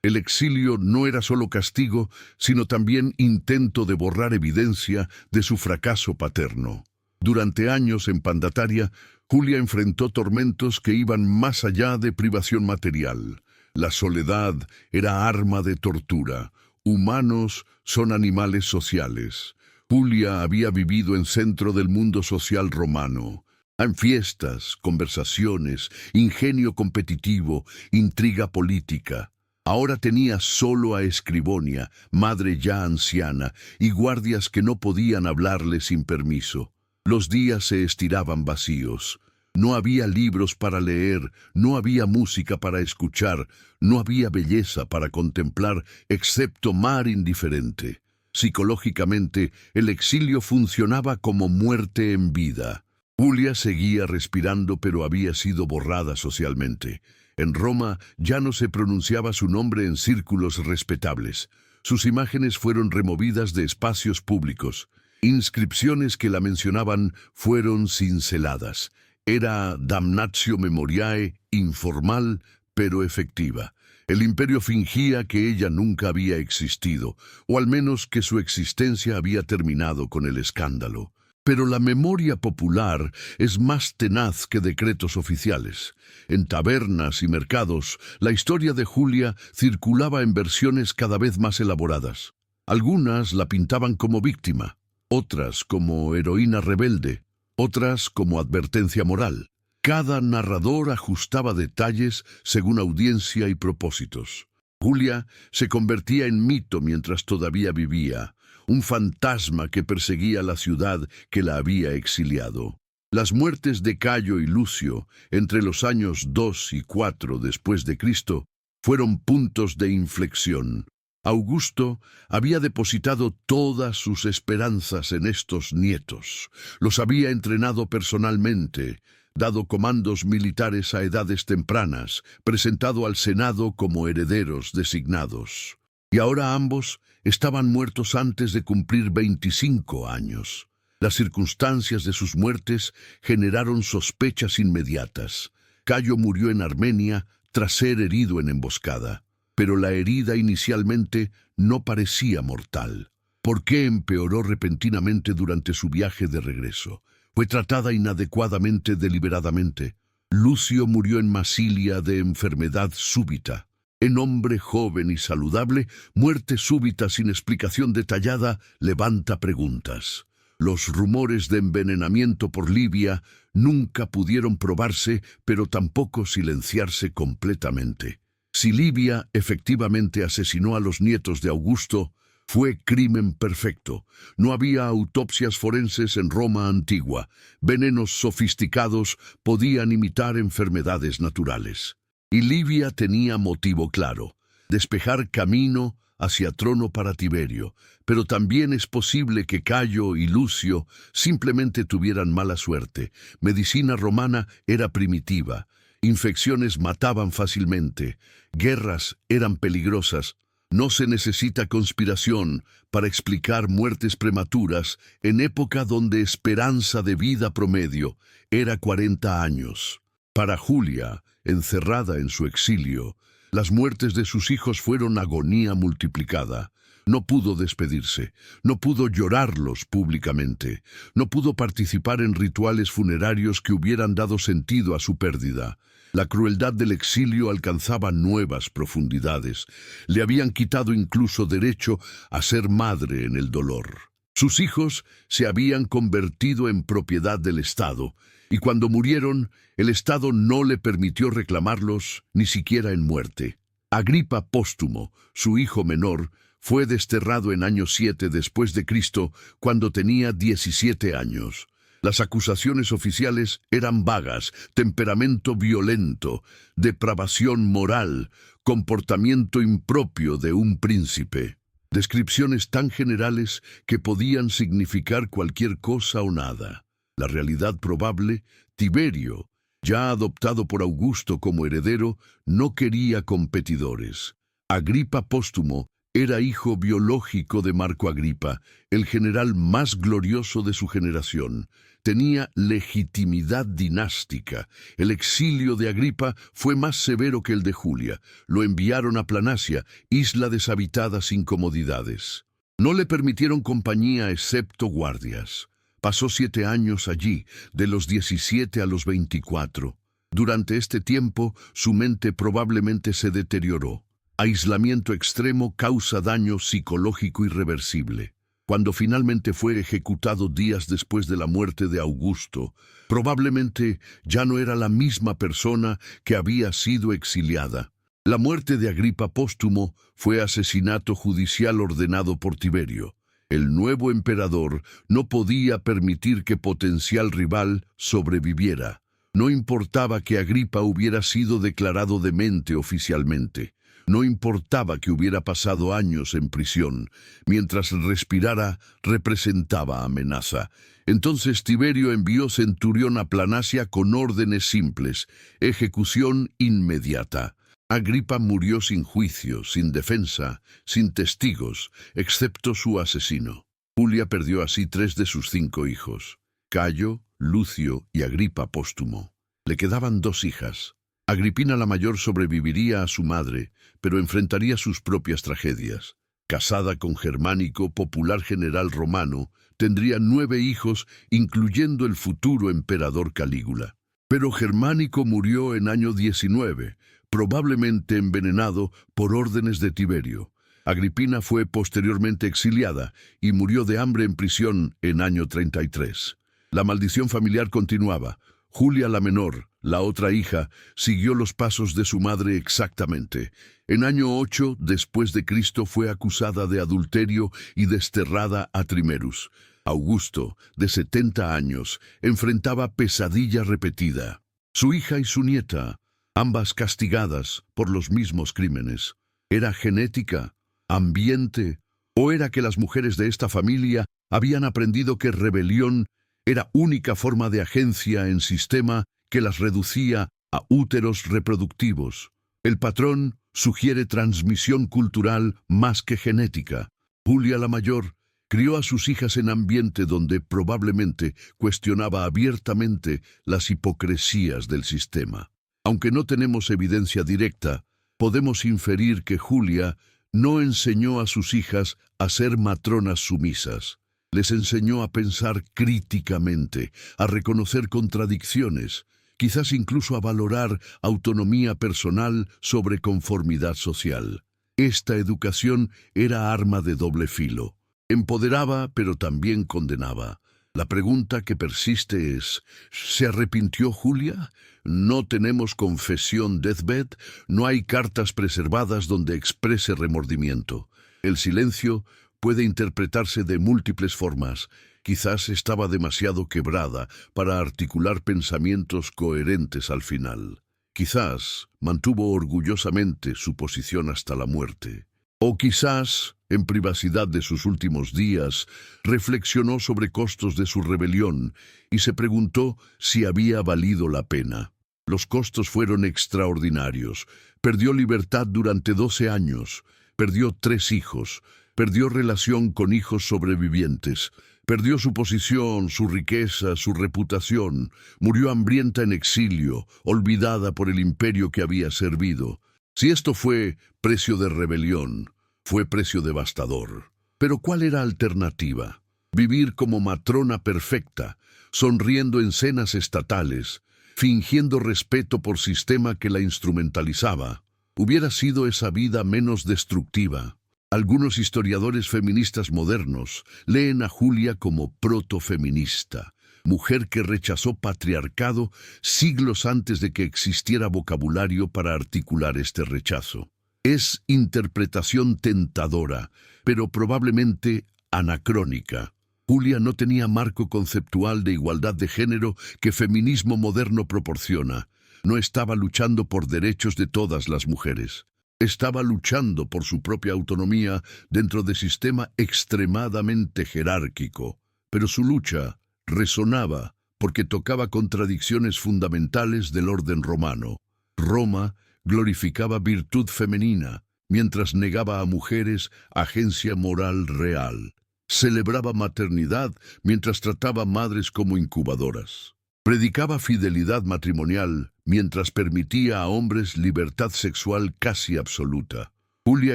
El exilio no era solo castigo, sino también intento de borrar evidencia de su fracaso paterno. Durante años en Pandataria, Julia enfrentó tormentos que iban más allá de privación material. La soledad era arma de tortura. Humanos son animales sociales. Julia había vivido en centro del mundo social romano. En fiestas, conversaciones, ingenio competitivo, intriga política. Ahora tenía solo a Escribonia, madre ya anciana, y guardias que no podían hablarle sin permiso. Los días se estiraban vacíos. No había libros para leer, no había música para escuchar, no había belleza para contemplar, excepto mar indiferente. Psicológicamente, el exilio funcionaba como muerte en vida. Julia seguía respirando, pero había sido borrada socialmente. En Roma ya no se pronunciaba su nombre en círculos respetables. Sus imágenes fueron removidas de espacios públicos. Inscripciones que la mencionaban fueron cinceladas. Era damnatio memoriae, informal, pero efectiva. El imperio fingía que ella nunca había existido, o al menos que su existencia había terminado con el escándalo. Pero la memoria popular es más tenaz que decretos oficiales. En tabernas y mercados, la historia de Julia circulaba en versiones cada vez más elaboradas. Algunas la pintaban como víctima, otras como heroína rebelde, otras como advertencia moral. Cada narrador ajustaba detalles según audiencia y propósitos. Julia se convertía en mito mientras todavía vivía, un fantasma que perseguía la ciudad que la había exiliado. Las muertes de Cayo y Lucio, entre los años 2 y 4 después de Cristo, fueron puntos de inflexión. Augusto había depositado todas sus esperanzas en estos nietos. Los había entrenado personalmente, dado comandos militares a edades tempranas, presentado al Senado como herederos designados. Y ahora ambos estaban muertos antes de cumplir 25 años. Las circunstancias de sus muertes generaron sospechas inmediatas. Cayo murió en Armenia tras ser herido en emboscada, pero la herida inicialmente no parecía mortal. ¿Por qué empeoró repentinamente durante su viaje de regreso? Fue tratada inadecuadamente deliberadamente. Lucio murió en Masilia de enfermedad súbita. En hombre joven y saludable, muerte súbita sin explicación detallada levanta preguntas. Los rumores de envenenamiento por Livia nunca pudieron probarse, pero tampoco silenciarse completamente. Si Livia efectivamente asesinó a los nietos de Augusto, fue crimen perfecto. No había autopsias forenses en Roma antigua. Venenos sofisticados podían imitar enfermedades naturales. Y Livia tenía motivo claro: despejar camino hacia trono para Tiberio. Pero también es posible que Cayo y Lucio simplemente tuvieran mala suerte. Medicina romana era primitiva. Infecciones mataban fácilmente. Guerras eran peligrosas. No se necesita conspiración para explicar muertes prematuras en época donde esperanza de vida promedio era 40 años. Para Julia, encerrada en su exilio, las muertes de sus hijos fueron agonía multiplicada. No pudo despedirse, no pudo llorarlos públicamente, no pudo participar en rituales funerarios que hubieran dado sentido a su pérdida. La crueldad del exilio alcanzaba nuevas profundidades. Le habían quitado incluso derecho a ser madre en el dolor. Sus hijos se habían convertido en propiedad del Estado, y cuando murieron, el Estado no le permitió reclamarlos ni siquiera en muerte. Agripa Póstumo, su hijo menor, fue desterrado en año 7 después de Cristo, cuando tenía 17 años. Las acusaciones oficiales eran vagas: temperamento violento, depravación moral, comportamiento impropio de un príncipe. Descripciones tan generales que podían significar cualquier cosa o nada. La realidad probable: Tiberio, ya adoptado por Augusto como heredero, no quería competidores. Agripa Póstumo era hijo biológico de Marco Agripa, el general más glorioso de su generación. Tenía legitimidad dinástica. El exilio de Agripa fue más severo que el de Julia. Lo enviaron a Planacia, isla deshabitada sin comodidades. No le permitieron compañía excepto guardias. Pasó 7 años allí, de los 17 a los 24. Durante este tiempo, su mente probablemente se deterioró. Aislamiento extremo causa daño psicológico irreversible. Cuando finalmente fue ejecutado días después de la muerte de Augusto, probablemente ya no era la misma persona que había sido exiliada. La muerte de Agripa póstumo fue asesinato judicial ordenado por Tiberio. El nuevo emperador no podía permitir que potencial rival sobreviviera. No importaba que Agripa hubiera sido declarado demente oficialmente. No importaba que hubiera pasado años en prisión. Mientras respirara, representaba amenaza. Entonces Tiberio envió centurión a Planacia con órdenes simples: ejecución inmediata. Agripa murió sin juicio, sin defensa, sin testigos, excepto su asesino. Julia perdió así 3 de sus 5 hijos: Cayo, Lucio y Agripa póstumo. Le quedaban 2 hijas. Agripina la mayor sobreviviría a su madre, pero enfrentaría sus propias tragedias. Casada con Germánico, popular general romano, tendría 9 hijos, incluyendo el futuro emperador Calígula. Pero Germánico murió en año 19, probablemente envenenado por órdenes de Tiberio. Agripina fue posteriormente exiliada y murió de hambre en prisión en año 33. La maldición familiar continuaba. Julia la menor, la otra hija, siguió los pasos de su madre exactamente. En año 8 después de Cristo fue acusada de adulterio y desterrada a Trimerus. Augusto, de 70 años, enfrentaba pesadilla repetida. Su hija y su nieta, ambas castigadas por los mismos crímenes. ¿Era genética, ambiente, o era que las mujeres de esta familia habían aprendido que rebelión era única forma de agencia en sistema que las reducía a úteros reproductivos? El patrón sugiere transmisión cultural más que genética. Julia la mayor crió a sus hijas en ambiente donde probablemente cuestionaba abiertamente las hipocresías del sistema. Aunque no tenemos evidencia directa, podemos inferir que Julia no enseñó a sus hijas a ser matronas sumisas. Les enseñó a pensar críticamente, a reconocer contradicciones, quizás incluso a valorar autonomía personal sobre conformidad social. Esta educación era arma de doble filo. Empoderaba, pero también condenaba. La pregunta que persiste es: ¿se arrepintió Julia? No tenemos confesión deathbed, no hay cartas preservadas donde exprese remordimiento. El silencio puede interpretarse de múltiples formas. Quizás estaba demasiado quebrada para articular pensamientos coherentes al final. Quizás mantuvo orgullosamente su posición hasta la muerte. O quizás, en privacidad de sus últimos días, reflexionó sobre costos de su rebelión y se preguntó si había valido la pena. Los costos fueron extraordinarios. Perdió libertad durante 12 años, perdió 3 hijos, perdió relación con hijos sobrevivientes, perdió su posición, su riqueza, su reputación, murió hambrienta en exilio, olvidada por el imperio que había servido. Si esto fue precio de rebelión, fue precio devastador. Pero ¿cuál era la alternativa? Vivir como matrona perfecta, sonriendo en cenas estatales, fingiendo respeto por sistema que la instrumentalizaba. Hubiera sido esa vida menos destructiva. Algunos historiadores feministas modernos leen a Julia como protofeminista, mujer que rechazó patriarcado siglos antes de que existiera vocabulario para articular este rechazo. Es interpretación tentadora, pero probablemente anacrónica. Julia no tenía marco conceptual de igualdad de género que feminismo moderno proporciona. No estaba luchando por derechos de todas las mujeres. Estaba luchando por su propia autonomía dentro de sistema extremadamente jerárquico. Pero su lucha resonaba porque tocaba contradicciones fundamentales del orden romano. Roma glorificaba virtud femenina, mientras negaba a mujeres agencia moral real. Celebraba maternidad mientras trataba a madres como incubadoras. Predicaba fidelidad matrimonial mientras permitía a hombres libertad sexual casi absoluta. Julia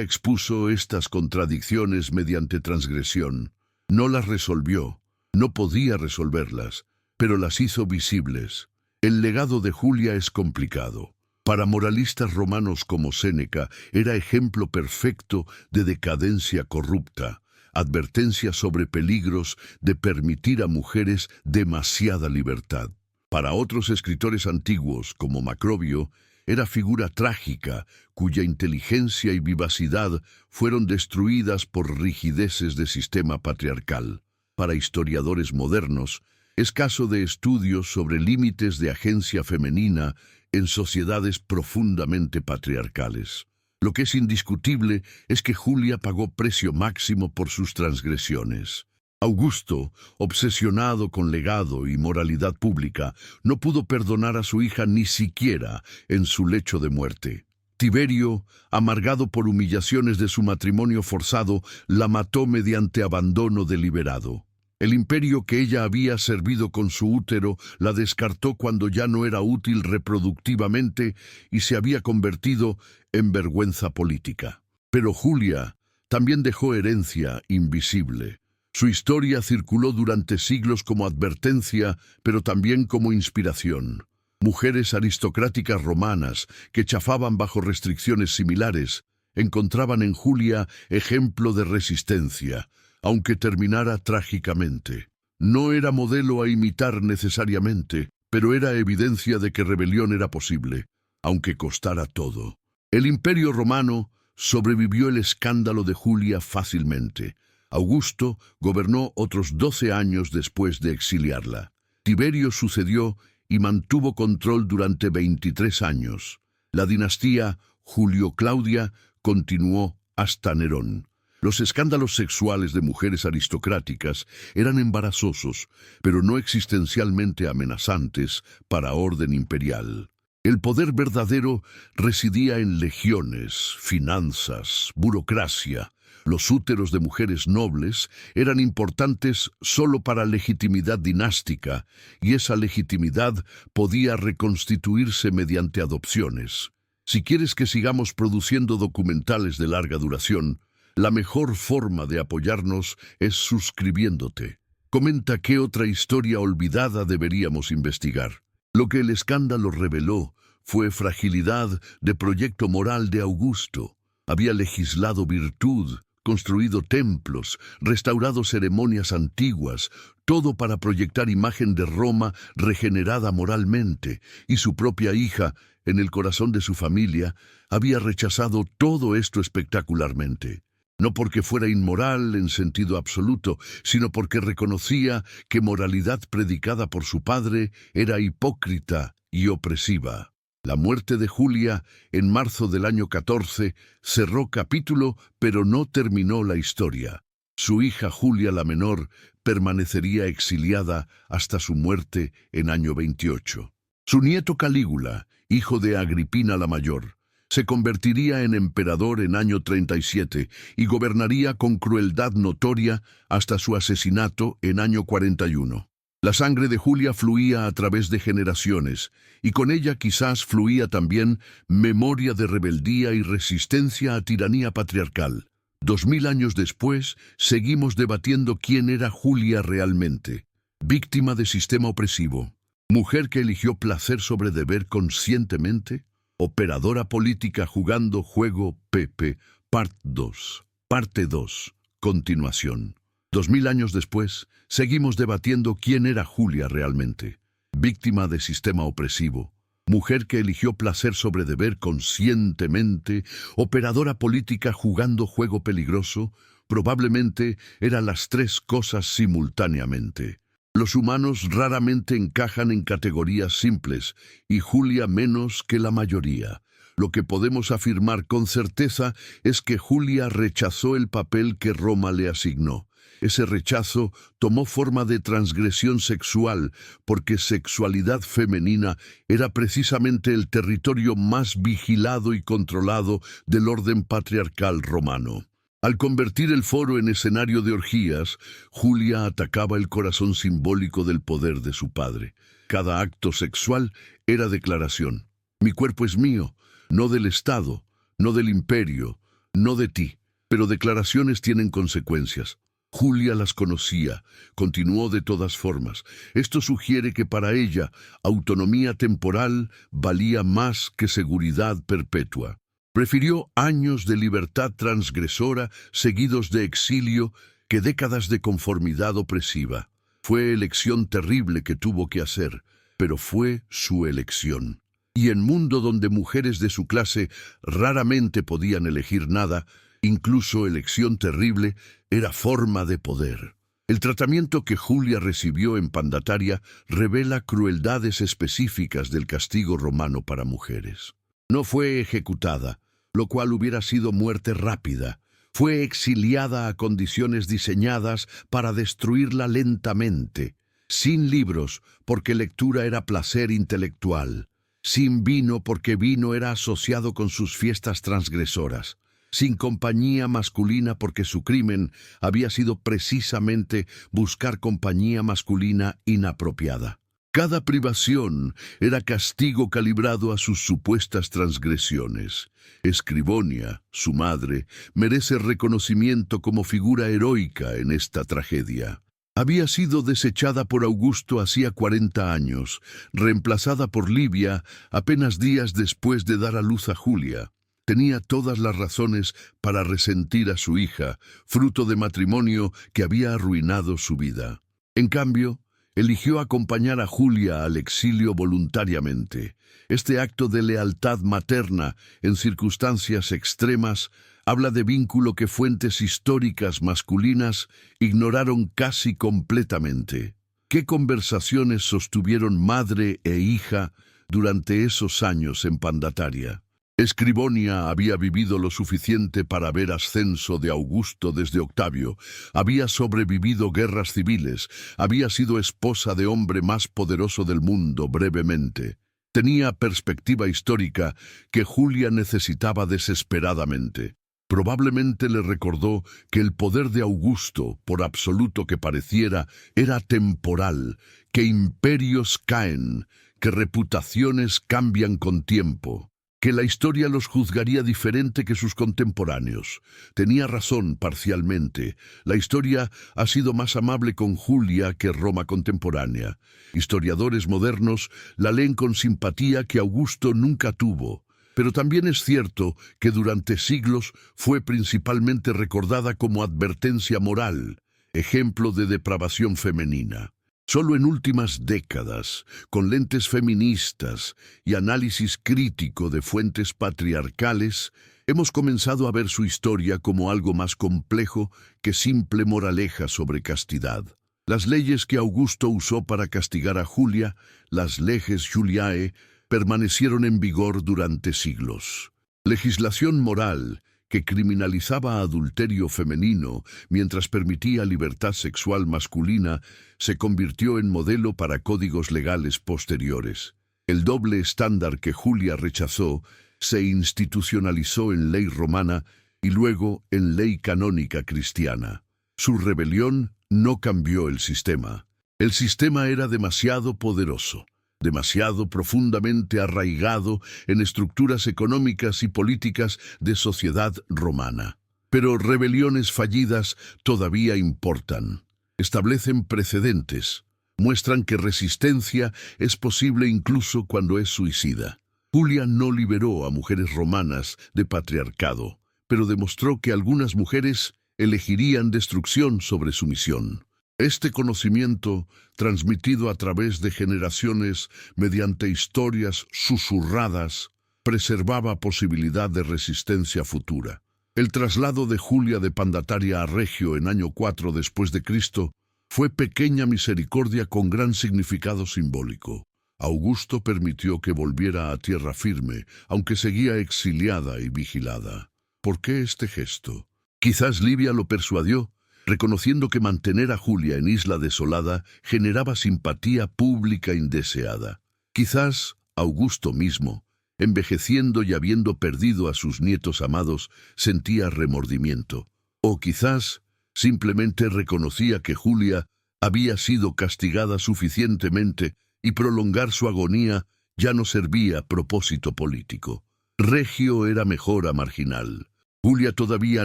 expuso estas contradicciones mediante transgresión. No las resolvió, No podía resolverlas, pero las hizo visibles. El legado de Julia es complicado. Para moralistas romanos como Séneca, era ejemplo perfecto de decadencia corrupta, advertencia sobre peligros de permitir a mujeres demasiada libertad. Para otros escritores antiguos, como Macrobio, era figura trágica, cuya inteligencia y vivacidad fueron destruidas por rigideces de sistema patriarcal. Para historiadores modernos, es caso de estudios sobre límites de agencia femenina en sociedades profundamente patriarcales. Lo que es indiscutible es que Julia pagó precio máximo por sus transgresiones. Augusto, obsesionado con legado y moralidad pública, no pudo perdonar a su hija ni siquiera en su lecho de muerte. Tiberio, amargado por humillaciones de su matrimonio forzado, la mató mediante abandono deliberado. El imperio que ella había servido con su útero la descartó cuando ya no era útil reproductivamente y se había convertido en vergüenza política. Pero Julia también dejó herencia invisible. Su historia circuló durante siglos como advertencia, pero también como inspiración. Mujeres aristocráticas romanas que chafaban bajo restricciones similares encontraban en Julia ejemplo de resistencia, aunque terminara trágicamente. No era modelo a imitar necesariamente, pero era evidencia de que rebelión era posible, aunque costara todo. El Imperio Romano sobrevivió el escándalo de Julia fácilmente. Augusto gobernó otros 12 años después de exiliarla. Tiberio sucedió y mantuvo control durante 23 años. La dinastía Julio-Claudia continuó hasta Nerón. Los escándalos sexuales de mujeres aristocráticas eran embarazosos, pero no existencialmente amenazantes para orden imperial. El poder verdadero residía en legiones, finanzas, burocracia. Los úteros de mujeres nobles eran importantes solo para legitimidad dinástica, y esa legitimidad podía reconstituirse mediante adopciones. Si quieres que sigamos produciendo documentales de larga duración, la mejor forma de apoyarnos es suscribiéndote. Comenta qué otra historia olvidada deberíamos investigar. Lo que el escándalo reveló fue fragilidad de proyecto moral de Augusto. Había legislado virtud, construido templos, restaurado ceremonias antiguas, todo para proyectar imagen de Roma regenerada moralmente, y su propia hija, en el corazón de su familia, había rechazado todo esto espectacularmente. No porque fuera inmoral en sentido absoluto, sino porque reconocía que moralidad predicada por su padre era hipócrita y opresiva. La muerte de Julia, en marzo del año 14, cerró capítulo, pero no terminó la historia. Su hija Julia la menor permanecería exiliada hasta su muerte en año 28. Su nieto Calígula, hijo de Agripina la mayor, se convertiría en emperador en año 37 y gobernaría con crueldad notoria hasta su asesinato en año 41. La sangre de Julia fluía a través de generaciones, y con ella quizás fluía también memoria de rebeldía y resistencia a tiranía patriarcal. 2000 años después, seguimos debatiendo quién era Julia realmente. Víctima de sistema opresivo, mujer que eligió placer sobre deber conscientemente, operadora política jugando juego Pepe, parte 2, continuación. 2000 años después, seguimos debatiendo quién era Julia realmente. Víctima de sistema opresivo, mujer que eligió placer sobre deber conscientemente, operadora política jugando juego peligroso, probablemente eran las tres cosas simultáneamente. Los humanos raramente encajan en categorías simples, y Julia menos que la mayoría. Lo que podemos afirmar con certeza es que Julia rechazó el papel que Roma le asignó. Ese rechazo tomó forma de transgresión sexual, porque sexualidad femenina era precisamente el territorio más vigilado y controlado del orden patriarcal romano. Al convertir el foro en escenario de orgías, Julia atacaba el corazón simbólico del poder de su padre. Cada acto sexual era declaración. Mi cuerpo es mío, no del Estado, no del imperio, no de ti. Pero declaraciones tienen consecuencias. Julia las conocía, continuó de todas formas. Esto sugiere que para ella autonomía temporal valía más que seguridad perpetua. Prefirió años de libertad transgresora seguidos de exilio que décadas de conformidad opresiva. Fue elección terrible que tuvo que hacer, pero fue su elección. Y en mundo donde mujeres de su clase raramente podían elegir nada, incluso elección terrible era forma de poder. El tratamiento que Julia recibió en Pandataria revela crueldades específicas del castigo romano para mujeres. No fue ejecutada, lo cual hubiera sido muerte rápida. Fue exiliada a condiciones diseñadas para destruirla lentamente. Sin libros, porque lectura era placer intelectual. Sin vino, porque vino era asociado con sus fiestas transgresoras. Sin compañía masculina, porque su crimen había sido precisamente buscar compañía masculina inapropiada. Cada privación era castigo calibrado a sus supuestas transgresiones. Escribonia, su madre, merece reconocimiento como figura heroica en esta tragedia. Había sido desechada por Augusto hacía 40 años, reemplazada por Livia apenas días después de dar a luz a Julia. Tenía todas las razones para resentir a su hija, fruto de matrimonio que había arruinado su vida. En cambio, eligió acompañar a Julia al exilio voluntariamente. Este acto de lealtad materna en circunstancias extremas habla de vínculo que fuentes históricas masculinas ignoraron casi completamente. ¿Qué conversaciones sostuvieron madre e hija durante esos años en Pandataria? Escribonia había vivido lo suficiente para ver ascenso de Augusto desde Octavio, había sobrevivido guerras civiles, había sido esposa de hombre más poderoso del mundo brevemente. Tenía perspectiva histórica que Julia necesitaba desesperadamente. Probablemente le recordó que el poder de Augusto, por absoluto que pareciera, era temporal, que imperios caen, que reputaciones cambian con tiempo, que la historia los juzgaría diferente que sus contemporáneos. Tenía razón parcialmente. La historia ha sido más amable con Julia que Roma contemporánea. Historiadores modernos la leen con simpatía que Augusto nunca tuvo. Pero también es cierto que durante siglos fue principalmente recordada como advertencia moral, ejemplo de depravación femenina. Solo en últimas décadas, con lentes feministas y análisis crítico de fuentes patriarcales, hemos comenzado a ver su historia como algo más complejo que simple moraleja sobre castidad. Las leyes que Augusto usó para castigar a Julia, las leges Juliae, permanecieron en vigor durante siglos. Legislación moral que criminalizaba adulterio femenino mientras permitía libertad sexual masculina, se convirtió en modelo para códigos legales posteriores. El doble estándar que Julia rechazó se institucionalizó en ley romana y luego en ley canónica cristiana. Su rebelión no cambió el sistema. El sistema era demasiado poderoso, demasiado profundamente arraigado en estructuras económicas y políticas de sociedad romana. Pero rebeliones fallidas todavía importan. Establecen precedentes, muestran que resistencia es posible incluso cuando es suicida. Julia no liberó a mujeres romanas de patriarcado, pero demostró que algunas mujeres elegirían destrucción sobre su misión. Este conocimiento, transmitido a través de generaciones mediante historias susurradas, preservaba posibilidad de resistencia futura. El traslado de Julia de Pandataria a Regio en año 4 después de Cristo fue pequeña misericordia con gran significado simbólico. Augusto permitió que volviera a tierra firme, aunque seguía exiliada y vigilada. ¿Por qué este gesto? Quizás Livia lo persuadió, reconociendo que mantener a Julia en isla desolada generaba simpatía pública indeseada. Quizás Augusto mismo, envejeciendo y habiendo perdido a sus nietos amados, sentía remordimiento. O quizás simplemente reconocía que Julia había sido castigada suficientemente y prolongar su agonía ya no servía propósito político. Regio era mejor a marginal. Julia todavía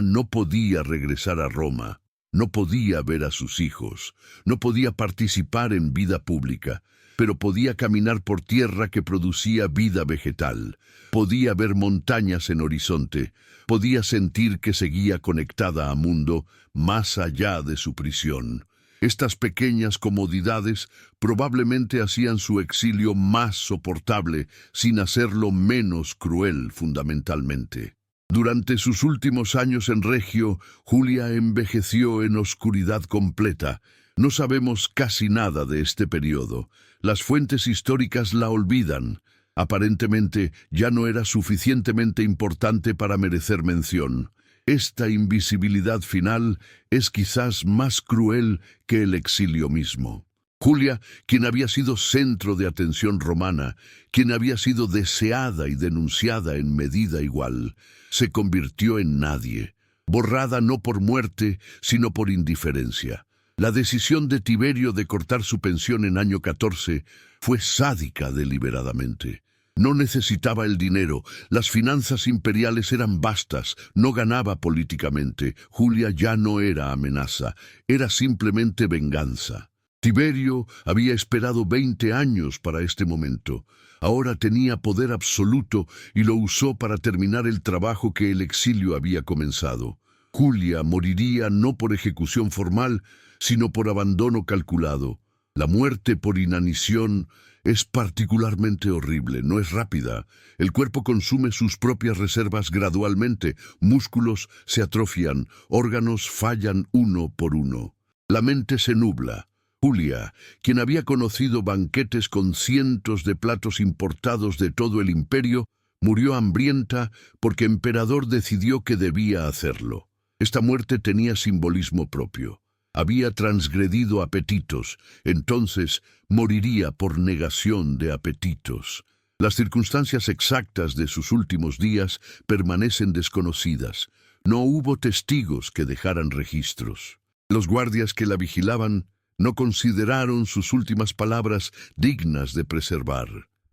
no podía regresar a Roma. No podía ver a sus hijos, no podía participar en vida pública, pero podía caminar por tierra que producía vida vegetal. Podía ver montañas en horizonte, podía sentir que seguía conectada a mundo más allá de su prisión. Estas pequeñas comodidades probablemente hacían su exilio más soportable, sin hacerlo menos cruel fundamentalmente. Durante sus últimos años en Regio, Julia envejeció en oscuridad completa. No sabemos casi nada de este periodo. Las fuentes históricas la olvidan. Aparentemente ya no era suficientemente importante para merecer mención. Esta invisibilidad final es quizás más cruel que el exilio mismo. Julia, quien había sido centro de atención romana, quien había sido deseada y denunciada en medida igual, se convirtió en nadie, borrada no por muerte, sino por indiferencia. La decisión de Tiberio de cortar su pensión en año 14 fue sádica deliberadamente. No necesitaba el dinero, las finanzas imperiales eran vastas, no ganaba políticamente. Julia ya no era amenaza, era simplemente venganza. Tiberio había esperado 20 años para este momento. Ahora tenía poder absoluto y lo usó para terminar el trabajo que el exilio había comenzado. Julia moriría no por ejecución formal, sino por abandono calculado. La muerte por inanición es particularmente horrible, no es rápida. El cuerpo consume sus propias reservas gradualmente, músculos se atrofian, órganos fallan uno por uno. La mente se nubla. Julia, quien había conocido banquetes con cientos de platos importados de todo el imperio, murió hambrienta porque el emperador decidió que debía hacerlo. Esta muerte tenía simbolismo propio. Había transgredido apetitos, entonces moriría por negación de apetitos. Las circunstancias exactas de sus últimos días permanecen desconocidas. No hubo testigos que dejaran registros. Los guardias que la vigilaban no consideraron sus últimas palabras dignas de preservar.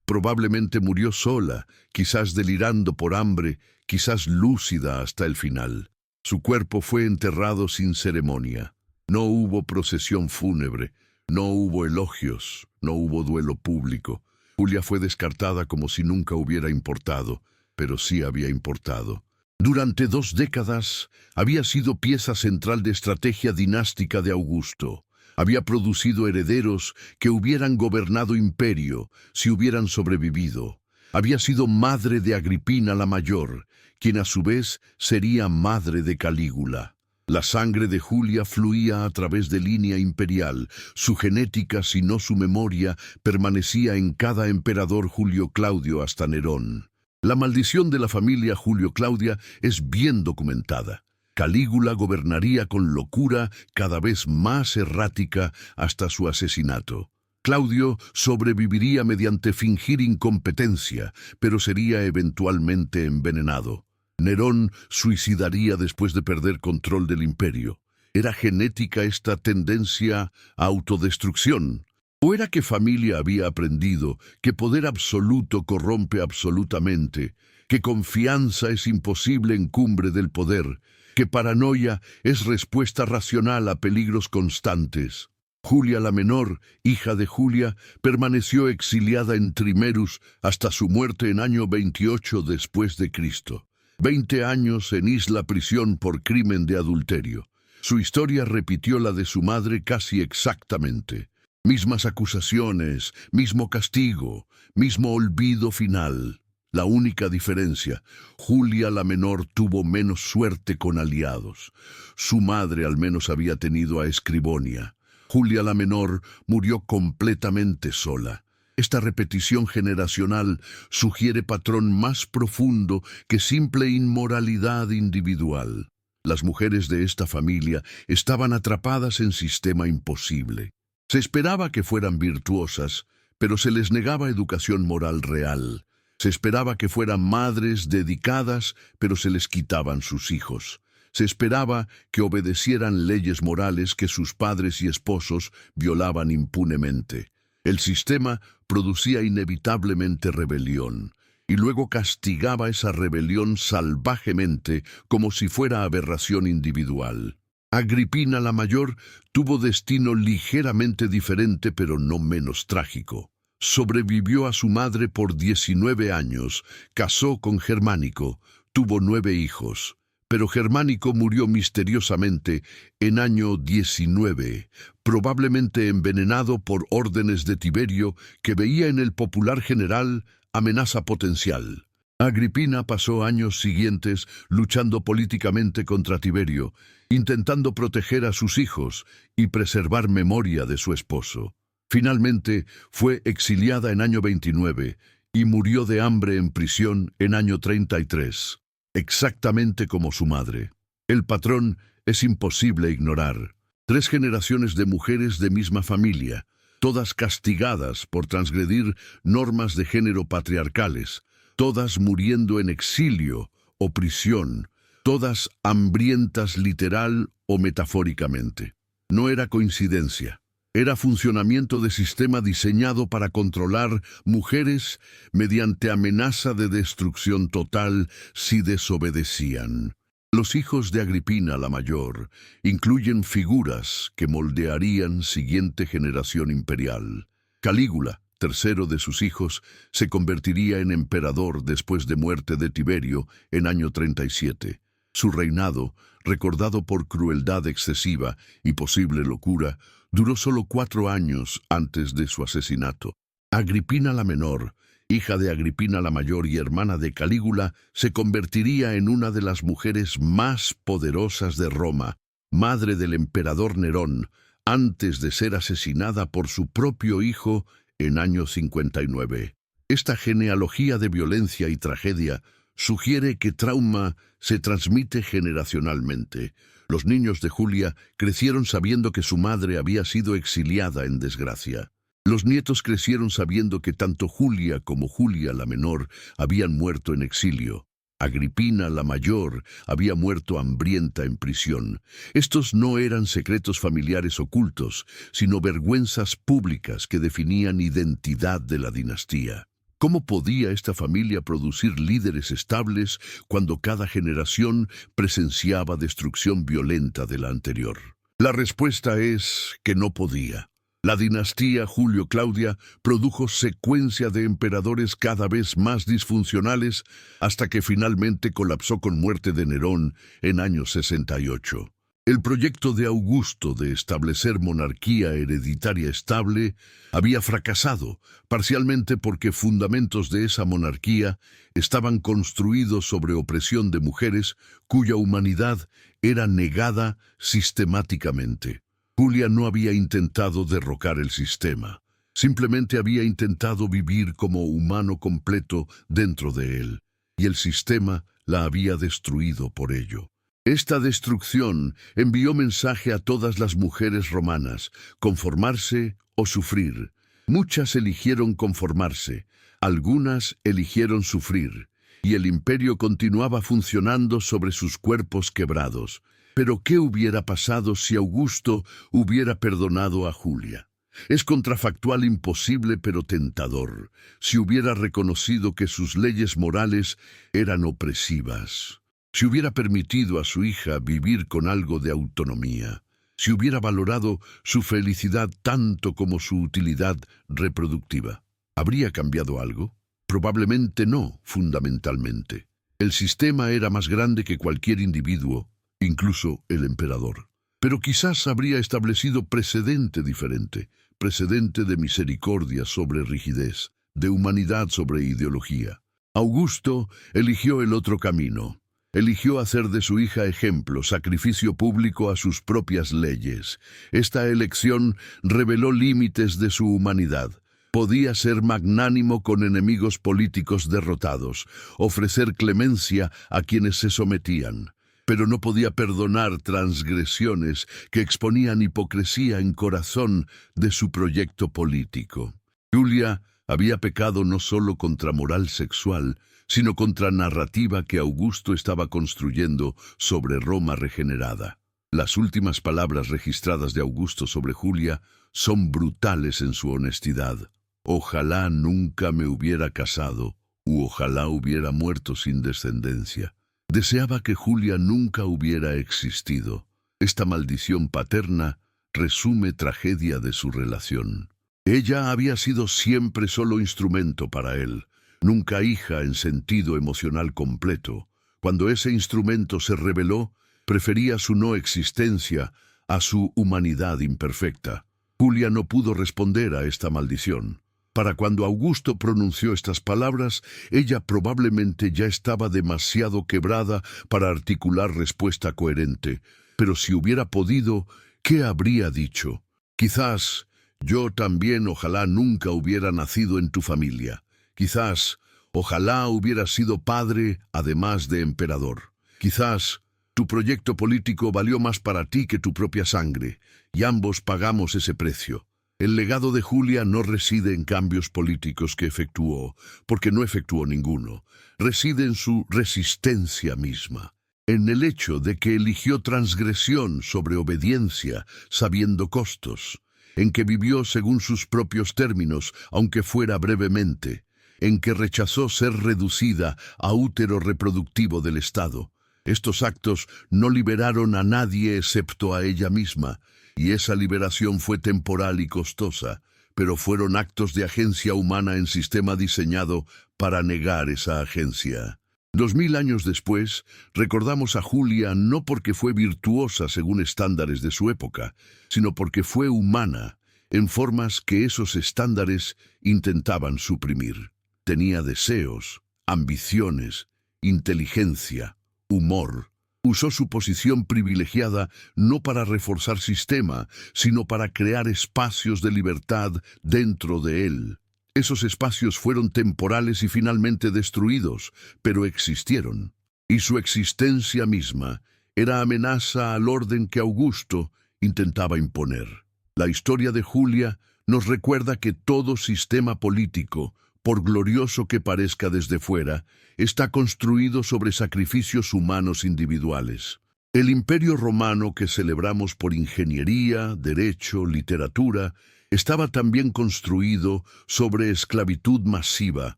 Probablemente murió sola, quizás delirando por hambre, quizás lúcida hasta el final. Su cuerpo fue enterrado sin ceremonia. No hubo procesión fúnebre, no hubo elogios, no hubo duelo público. Julia fue descartada como si nunca hubiera importado, pero sí había importado. Durante 2 décadas había sido pieza central de estrategia dinástica de Augusto. Había producido herederos que hubieran gobernado imperio si hubieran sobrevivido. Había sido madre de Agripina la Mayor, quien a su vez sería madre de Calígula. La sangre de Julia fluía a través de línea imperial. Su genética, si no su memoria, permanecía en cada emperador Julio Claudio hasta Nerón. La maldición de la familia Julio Claudia es bien documentada. Calígula gobernaría con locura cada vez más errática hasta su asesinato. Claudio sobreviviría mediante fingir incompetencia, pero sería eventualmente envenenado. Nerón suicidaría después de perder control del imperio. ¿Era genética esta tendencia a autodestrucción? ¿O era que familia había aprendido que poder absoluto corrompe absolutamente, que confianza es imposible en cumbre del poder, que paranoia es respuesta racional a peligros constantes? Julia la Menor, hija de Julia, permaneció exiliada en Trimerus hasta su muerte en año 28 después de Cristo. 20 años en isla prisión por crimen de adulterio. Su historia repitió la de su madre casi exactamente. Mismas acusaciones, mismo castigo, mismo olvido final. La única diferencia, Julia la Menor tuvo menos suerte con aliados. Su madre al menos había tenido a Escribonia. Julia la Menor murió completamente sola. Esta repetición generacional sugiere patrón más profundo que simple inmoralidad individual. Las mujeres de esta familia estaban atrapadas en sistema imposible. Se esperaba que fueran virtuosas, pero se les negaba educación moral real. Se esperaba que fueran madres dedicadas, pero se les quitaban sus hijos. Se esperaba que obedecieran leyes morales que sus padres y esposos violaban impunemente. El sistema producía inevitablemente rebelión, y luego castigaba esa rebelión salvajemente como si fuera aberración individual. Agripina la Mayor tuvo destino ligeramente diferente pero no menos trágico. Sobrevivió a su madre por 19 años, casó con Germánico, tuvo 9 hijos. Pero Germánico murió misteriosamente en año 19, probablemente envenenado por órdenes de Tiberio, que veía en el popular general amenaza potencial. Agripina pasó años siguientes luchando políticamente contra Tiberio, intentando proteger a sus hijos y preservar memoria de su esposo. Finalmente fue exiliada en año 29 y murió de hambre en prisión en año 33. Exactamente como su madre. El patrón es imposible ignorar. 3 generaciones de mujeres de misma familia, todas castigadas por transgredir normas de género patriarcales, todas muriendo en exilio o prisión, todas hambrientas literal o metafóricamente. No era coincidencia. Era funcionamiento de sistema diseñado para controlar mujeres mediante amenaza de destrucción total si desobedecían. Los hijos de Agripina la Mayor incluyen figuras que moldearían siguiente generación imperial. Calígula, tercero de sus hijos, se convertiría en emperador después de muerte de Tiberio en año 37. Su reinado, recordado por crueldad excesiva y posible locura, duró solo 4 años antes de su asesinato. Agripina la Menor, hija de Agripina la Mayor y hermana de Calígula, se convertiría en una de las mujeres más poderosas de Roma, madre del emperador Nerón, antes de ser asesinada por su propio hijo en año 59. Esta genealogía de violencia y tragedia sugiere que trauma se transmite generacionalmente. Los niños de Julia crecieron sabiendo que su madre había sido exiliada en desgracia. Los nietos crecieron sabiendo que tanto Julia como Julia la Menor habían muerto en exilio. Agripina la Mayor había muerto hambrienta en prisión. Estos no eran secretos familiares ocultos, sino vergüenzas públicas que definían identidad de la dinastía. ¿Cómo podía esta familia producir líderes estables cuando cada generación presenciaba destrucción violenta de la anterior? La respuesta es que no podía. La dinastía Julio-Claudia produjo secuencia de emperadores cada vez más disfuncionales hasta que finalmente colapsó con muerte de Nerón en año 68. El proyecto de Augusto de establecer monarquía hereditaria estable había fracasado, parcialmente porque fundamentos de esa monarquía estaban construidos sobre opresión de mujeres cuya humanidad era negada sistemáticamente. Julia no había intentado derrocar el sistema, simplemente había intentado vivir como humano completo dentro de él, y el sistema la había destruido por ello. Esta destrucción envió mensaje a todas las mujeres romanas: conformarse o sufrir. Muchas eligieron conformarse, algunas eligieron sufrir, y el imperio continuaba funcionando sobre sus cuerpos quebrados. Pero ¿qué hubiera pasado si Augusto hubiera perdonado a Julia? Es contrafactual imposible pero tentador, si hubiera reconocido que sus leyes morales eran opresivas. Si hubiera permitido a su hija vivir con algo de autonomía, si hubiera valorado su felicidad tanto como su utilidad reproductiva. ¿Habría cambiado algo? Probablemente no, fundamentalmente. El sistema era más grande que cualquier individuo, incluso el emperador. Pero quizás habría establecido precedente diferente, precedente de misericordia sobre rigidez, de humanidad sobre ideología. Augusto eligió el otro camino. Eligió hacer de su hija ejemplo, sacrificio público a sus propias leyes. Esta elección reveló límites de su humanidad. Podía ser magnánimo con enemigos políticos derrotados, ofrecer clemencia a quienes se sometían, pero no podía perdonar transgresiones que exponían hipocresía en corazón de su proyecto político. Julia había pecado no solo contra moral sexual, sino contra narrativa que Augusto estaba construyendo sobre Roma regenerada. Las últimas palabras registradas de Augusto sobre Julia son brutales en su honestidad. Ojalá nunca me hubiera casado, u ojalá hubiera muerto sin descendencia. Deseaba que Julia nunca hubiera existido. Esta maldición paterna resume tragedia de su relación. Ella había sido siempre solo instrumento para él, nunca hija en sentido emocional completo. Cuando ese instrumento se reveló, prefería su no existencia a su humanidad imperfecta. Julia no pudo responder a esta maldición. Para cuando Augusto pronunció estas palabras, ella probablemente ya estaba demasiado quebrada para articular respuesta coherente. Pero si hubiera podido, ¿qué habría dicho? Quizás, yo también ojalá nunca hubiera nacido en tu familia. Quizás, ojalá hubiera sido padre además de emperador. Quizás, tu proyecto político valió más para ti que tu propia sangre, y ambos pagamos ese precio. El legado de Julia no reside en cambios políticos que efectuó, porque no efectuó ninguno. Reside en su resistencia misma, en el hecho de que eligió transgresión sobre obediencia, sabiendo costos, en que vivió según sus propios términos, aunque fuera brevemente, en que rechazó ser reducida a útero reproductivo del Estado. Estos actos no liberaron a nadie excepto a ella misma, y esa liberación fue temporal y costosa, pero fueron actos de agencia humana en sistema diseñado para negar esa agencia. 2000 años después, recordamos a Julia no porque fue virtuosa según estándares de su época, sino porque fue humana, en formas que esos estándares intentaban suprimir. Tenía deseos, ambiciones, inteligencia, humor. Usó su posición privilegiada no para reforzar sistema, sino para crear espacios de libertad dentro de él. Esos espacios fueron temporales y finalmente destruidos, pero existieron. Y su existencia misma era amenaza al orden que Augusto intentaba imponer. La historia de Julia nos recuerda que todo sistema político, por glorioso que parezca desde fuera, está construido sobre sacrificios humanos individuales. El Imperio Romano que celebramos por ingeniería, derecho, literatura, estaba también construido sobre esclavitud masiva,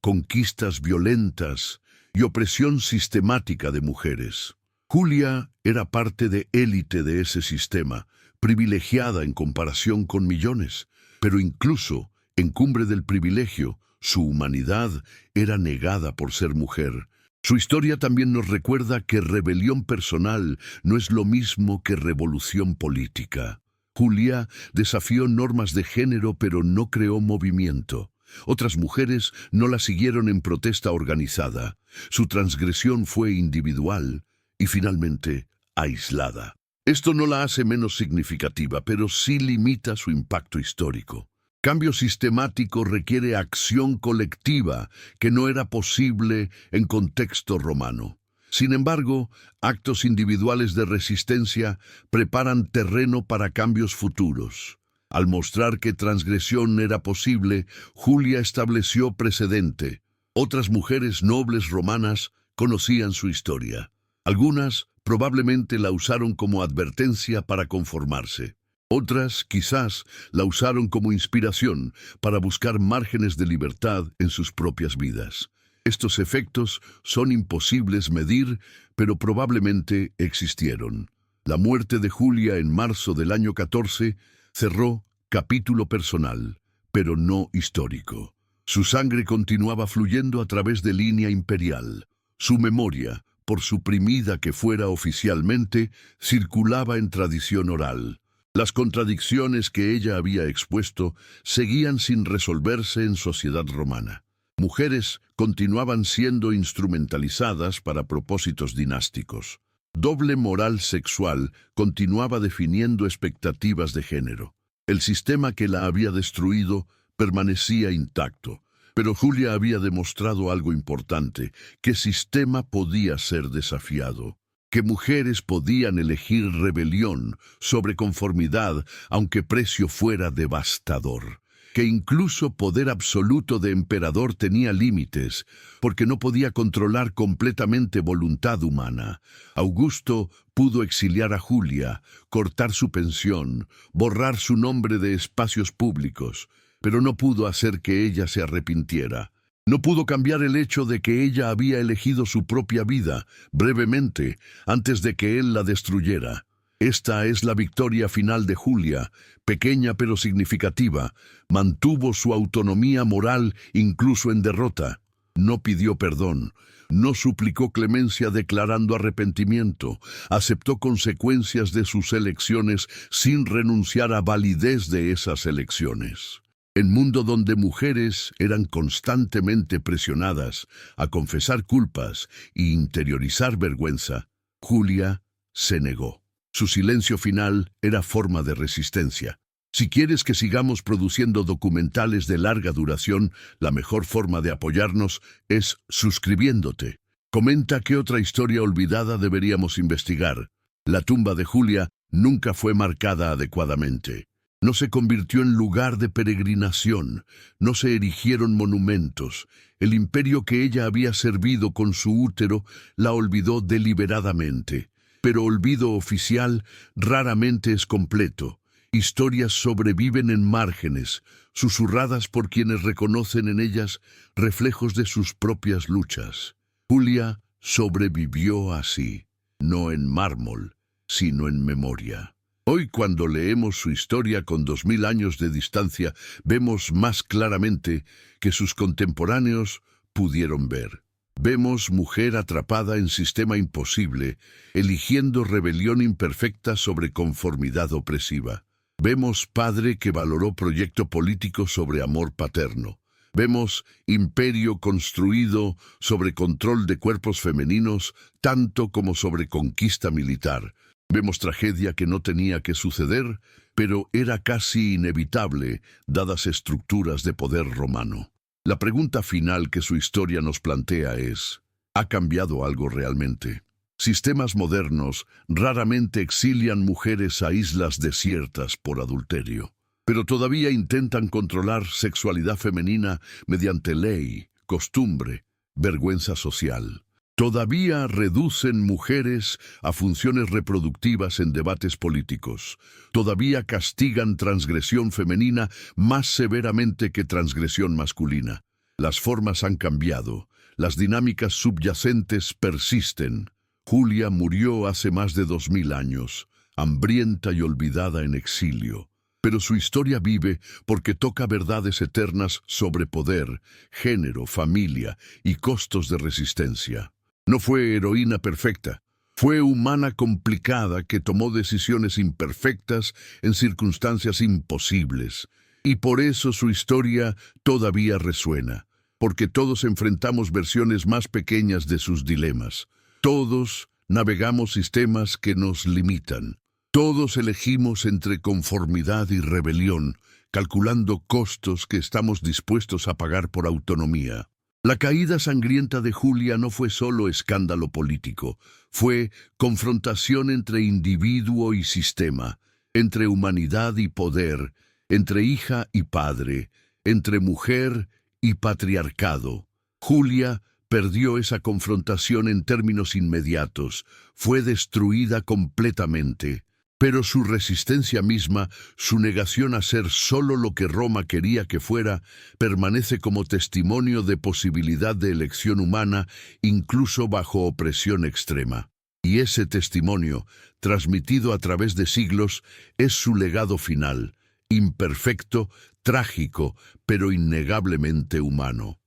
conquistas violentas y opresión sistemática de mujeres. Julia era parte de élite de ese sistema, privilegiada en comparación con millones, pero incluso en cumbre del privilegio, su humanidad era negada por ser mujer. Su historia también nos recuerda que rebelión personal no es lo mismo que revolución política. Julia desafió normas de género pero no creó movimiento. Otras mujeres no la siguieron en protesta organizada. Su transgresión fue individual y finalmente aislada. Esto no la hace menos significativa, pero sí limita su impacto histórico. Cambio sistemático requiere acción colectiva que no era posible en contexto romano. Sin embargo, actos individuales de resistencia preparan terreno para cambios futuros. Al mostrar que transgresión era posible, Julia estableció precedente. Otras mujeres nobles romanas conocían su historia. Algunas probablemente la usaron como advertencia para conformarse. Otras, quizás, la usaron como inspiración para buscar márgenes de libertad en sus propias vidas. Estos efectos son imposibles medir, pero probablemente existieron. La muerte de Julia en marzo del año 14 cerró capítulo personal, pero no histórico. Su sangre continuaba fluyendo a través de línea imperial. Su memoria, por suprimida que fuera oficialmente, circulaba en tradición oral. Las contradicciones que ella había expuesto seguían sin resolverse en sociedad romana. Mujeres continuaban siendo instrumentalizadas para propósitos dinásticos. Doble moral sexual continuaba definiendo expectativas de género. El sistema que la había destruido permanecía intacto, pero Julia había demostrado algo importante, que sistema podía ser desafiado. Que mujeres podían elegir rebelión sobre conformidad, aunque precio fuera devastador. Que incluso poder absoluto de emperador tenía límites, porque no podía controlar completamente voluntad humana. Augusto pudo exiliar a Julia, cortar su pensión, borrar su nombre de espacios públicos, pero no pudo hacer que ella se arrepintiera. No pudo cambiar el hecho de que ella había elegido su propia vida, brevemente, antes de que él la destruyera. Esta es la victoria final de Julia, pequeña pero significativa. Mantuvo su autonomía moral incluso en derrota. No pidió perdón, no suplicó clemencia declarando arrepentimiento, aceptó consecuencias de sus elecciones sin renunciar a validez de esas elecciones. En mundo donde mujeres eran constantemente presionadas a confesar culpas e interiorizar vergüenza, Julia se negó. Su silencio final era forma de resistencia. Si quieres que sigamos produciendo documentales de larga duración, la mejor forma de apoyarnos es suscribiéndote. Comenta qué otra historia olvidada deberíamos investigar. La tumba de Julia nunca fue marcada adecuadamente. No se convirtió en lugar de peregrinación, no se erigieron monumentos. El imperio que ella había servido con su útero la olvidó deliberadamente. Pero olvido oficial raramente es completo. Historias sobreviven en márgenes, susurradas por quienes reconocen en ellas reflejos de sus propias luchas. Julia sobrevivió así, no en mármol, sino en memoria. Hoy, cuando leemos su historia con 2000 años de distancia, vemos más claramente que sus contemporáneos pudieron ver. Vemos mujer atrapada en sistema imposible, eligiendo rebelión imperfecta sobre conformidad opresiva. Vemos padre que valoró proyecto político sobre amor paterno. Vemos imperio construido sobre control de cuerpos femeninos, tanto como sobre conquista militar. Vemos tragedia que no tenía que suceder, pero era casi inevitable, dadas estructuras de poder romano. La pregunta final que su historia nos plantea es: ¿ha cambiado algo realmente? Sistemas modernos raramente exilian mujeres a islas desiertas por adulterio, pero todavía intentan controlar sexualidad femenina mediante ley, costumbre, vergüenza social. Todavía reducen mujeres a funciones reproductivas en debates políticos. Todavía castigan transgresión femenina más severamente que transgresión masculina. Las formas han cambiado, las dinámicas subyacentes persisten. Julia murió hace más de 2000 años, hambrienta y olvidada en exilio. Pero su historia vive porque toca verdades eternas sobre poder, género, familia y costos de resistencia. No fue heroína perfecta, fue humana complicada que tomó decisiones imperfectas en circunstancias imposibles. Y por eso su historia todavía resuena, porque todos enfrentamos versiones más pequeñas de sus dilemas. Todos navegamos sistemas que nos limitan. Todos elegimos entre conformidad y rebelión, calculando costos que estamos dispuestos a pagar por autonomía. La caída sangrienta de Julia no fue solo escándalo político, fue confrontación entre individuo y sistema, entre humanidad y poder, entre hija y padre, entre mujer y patriarcado. Julia perdió esa confrontación en términos inmediatos, fue destruida completamente. Pero su resistencia misma, su negación a ser solo lo que Roma quería que fuera, permanece como testimonio de posibilidad de elección humana, incluso bajo opresión extrema. Y ese testimonio, transmitido a través de siglos, es su legado final, imperfecto, trágico, pero innegablemente humano.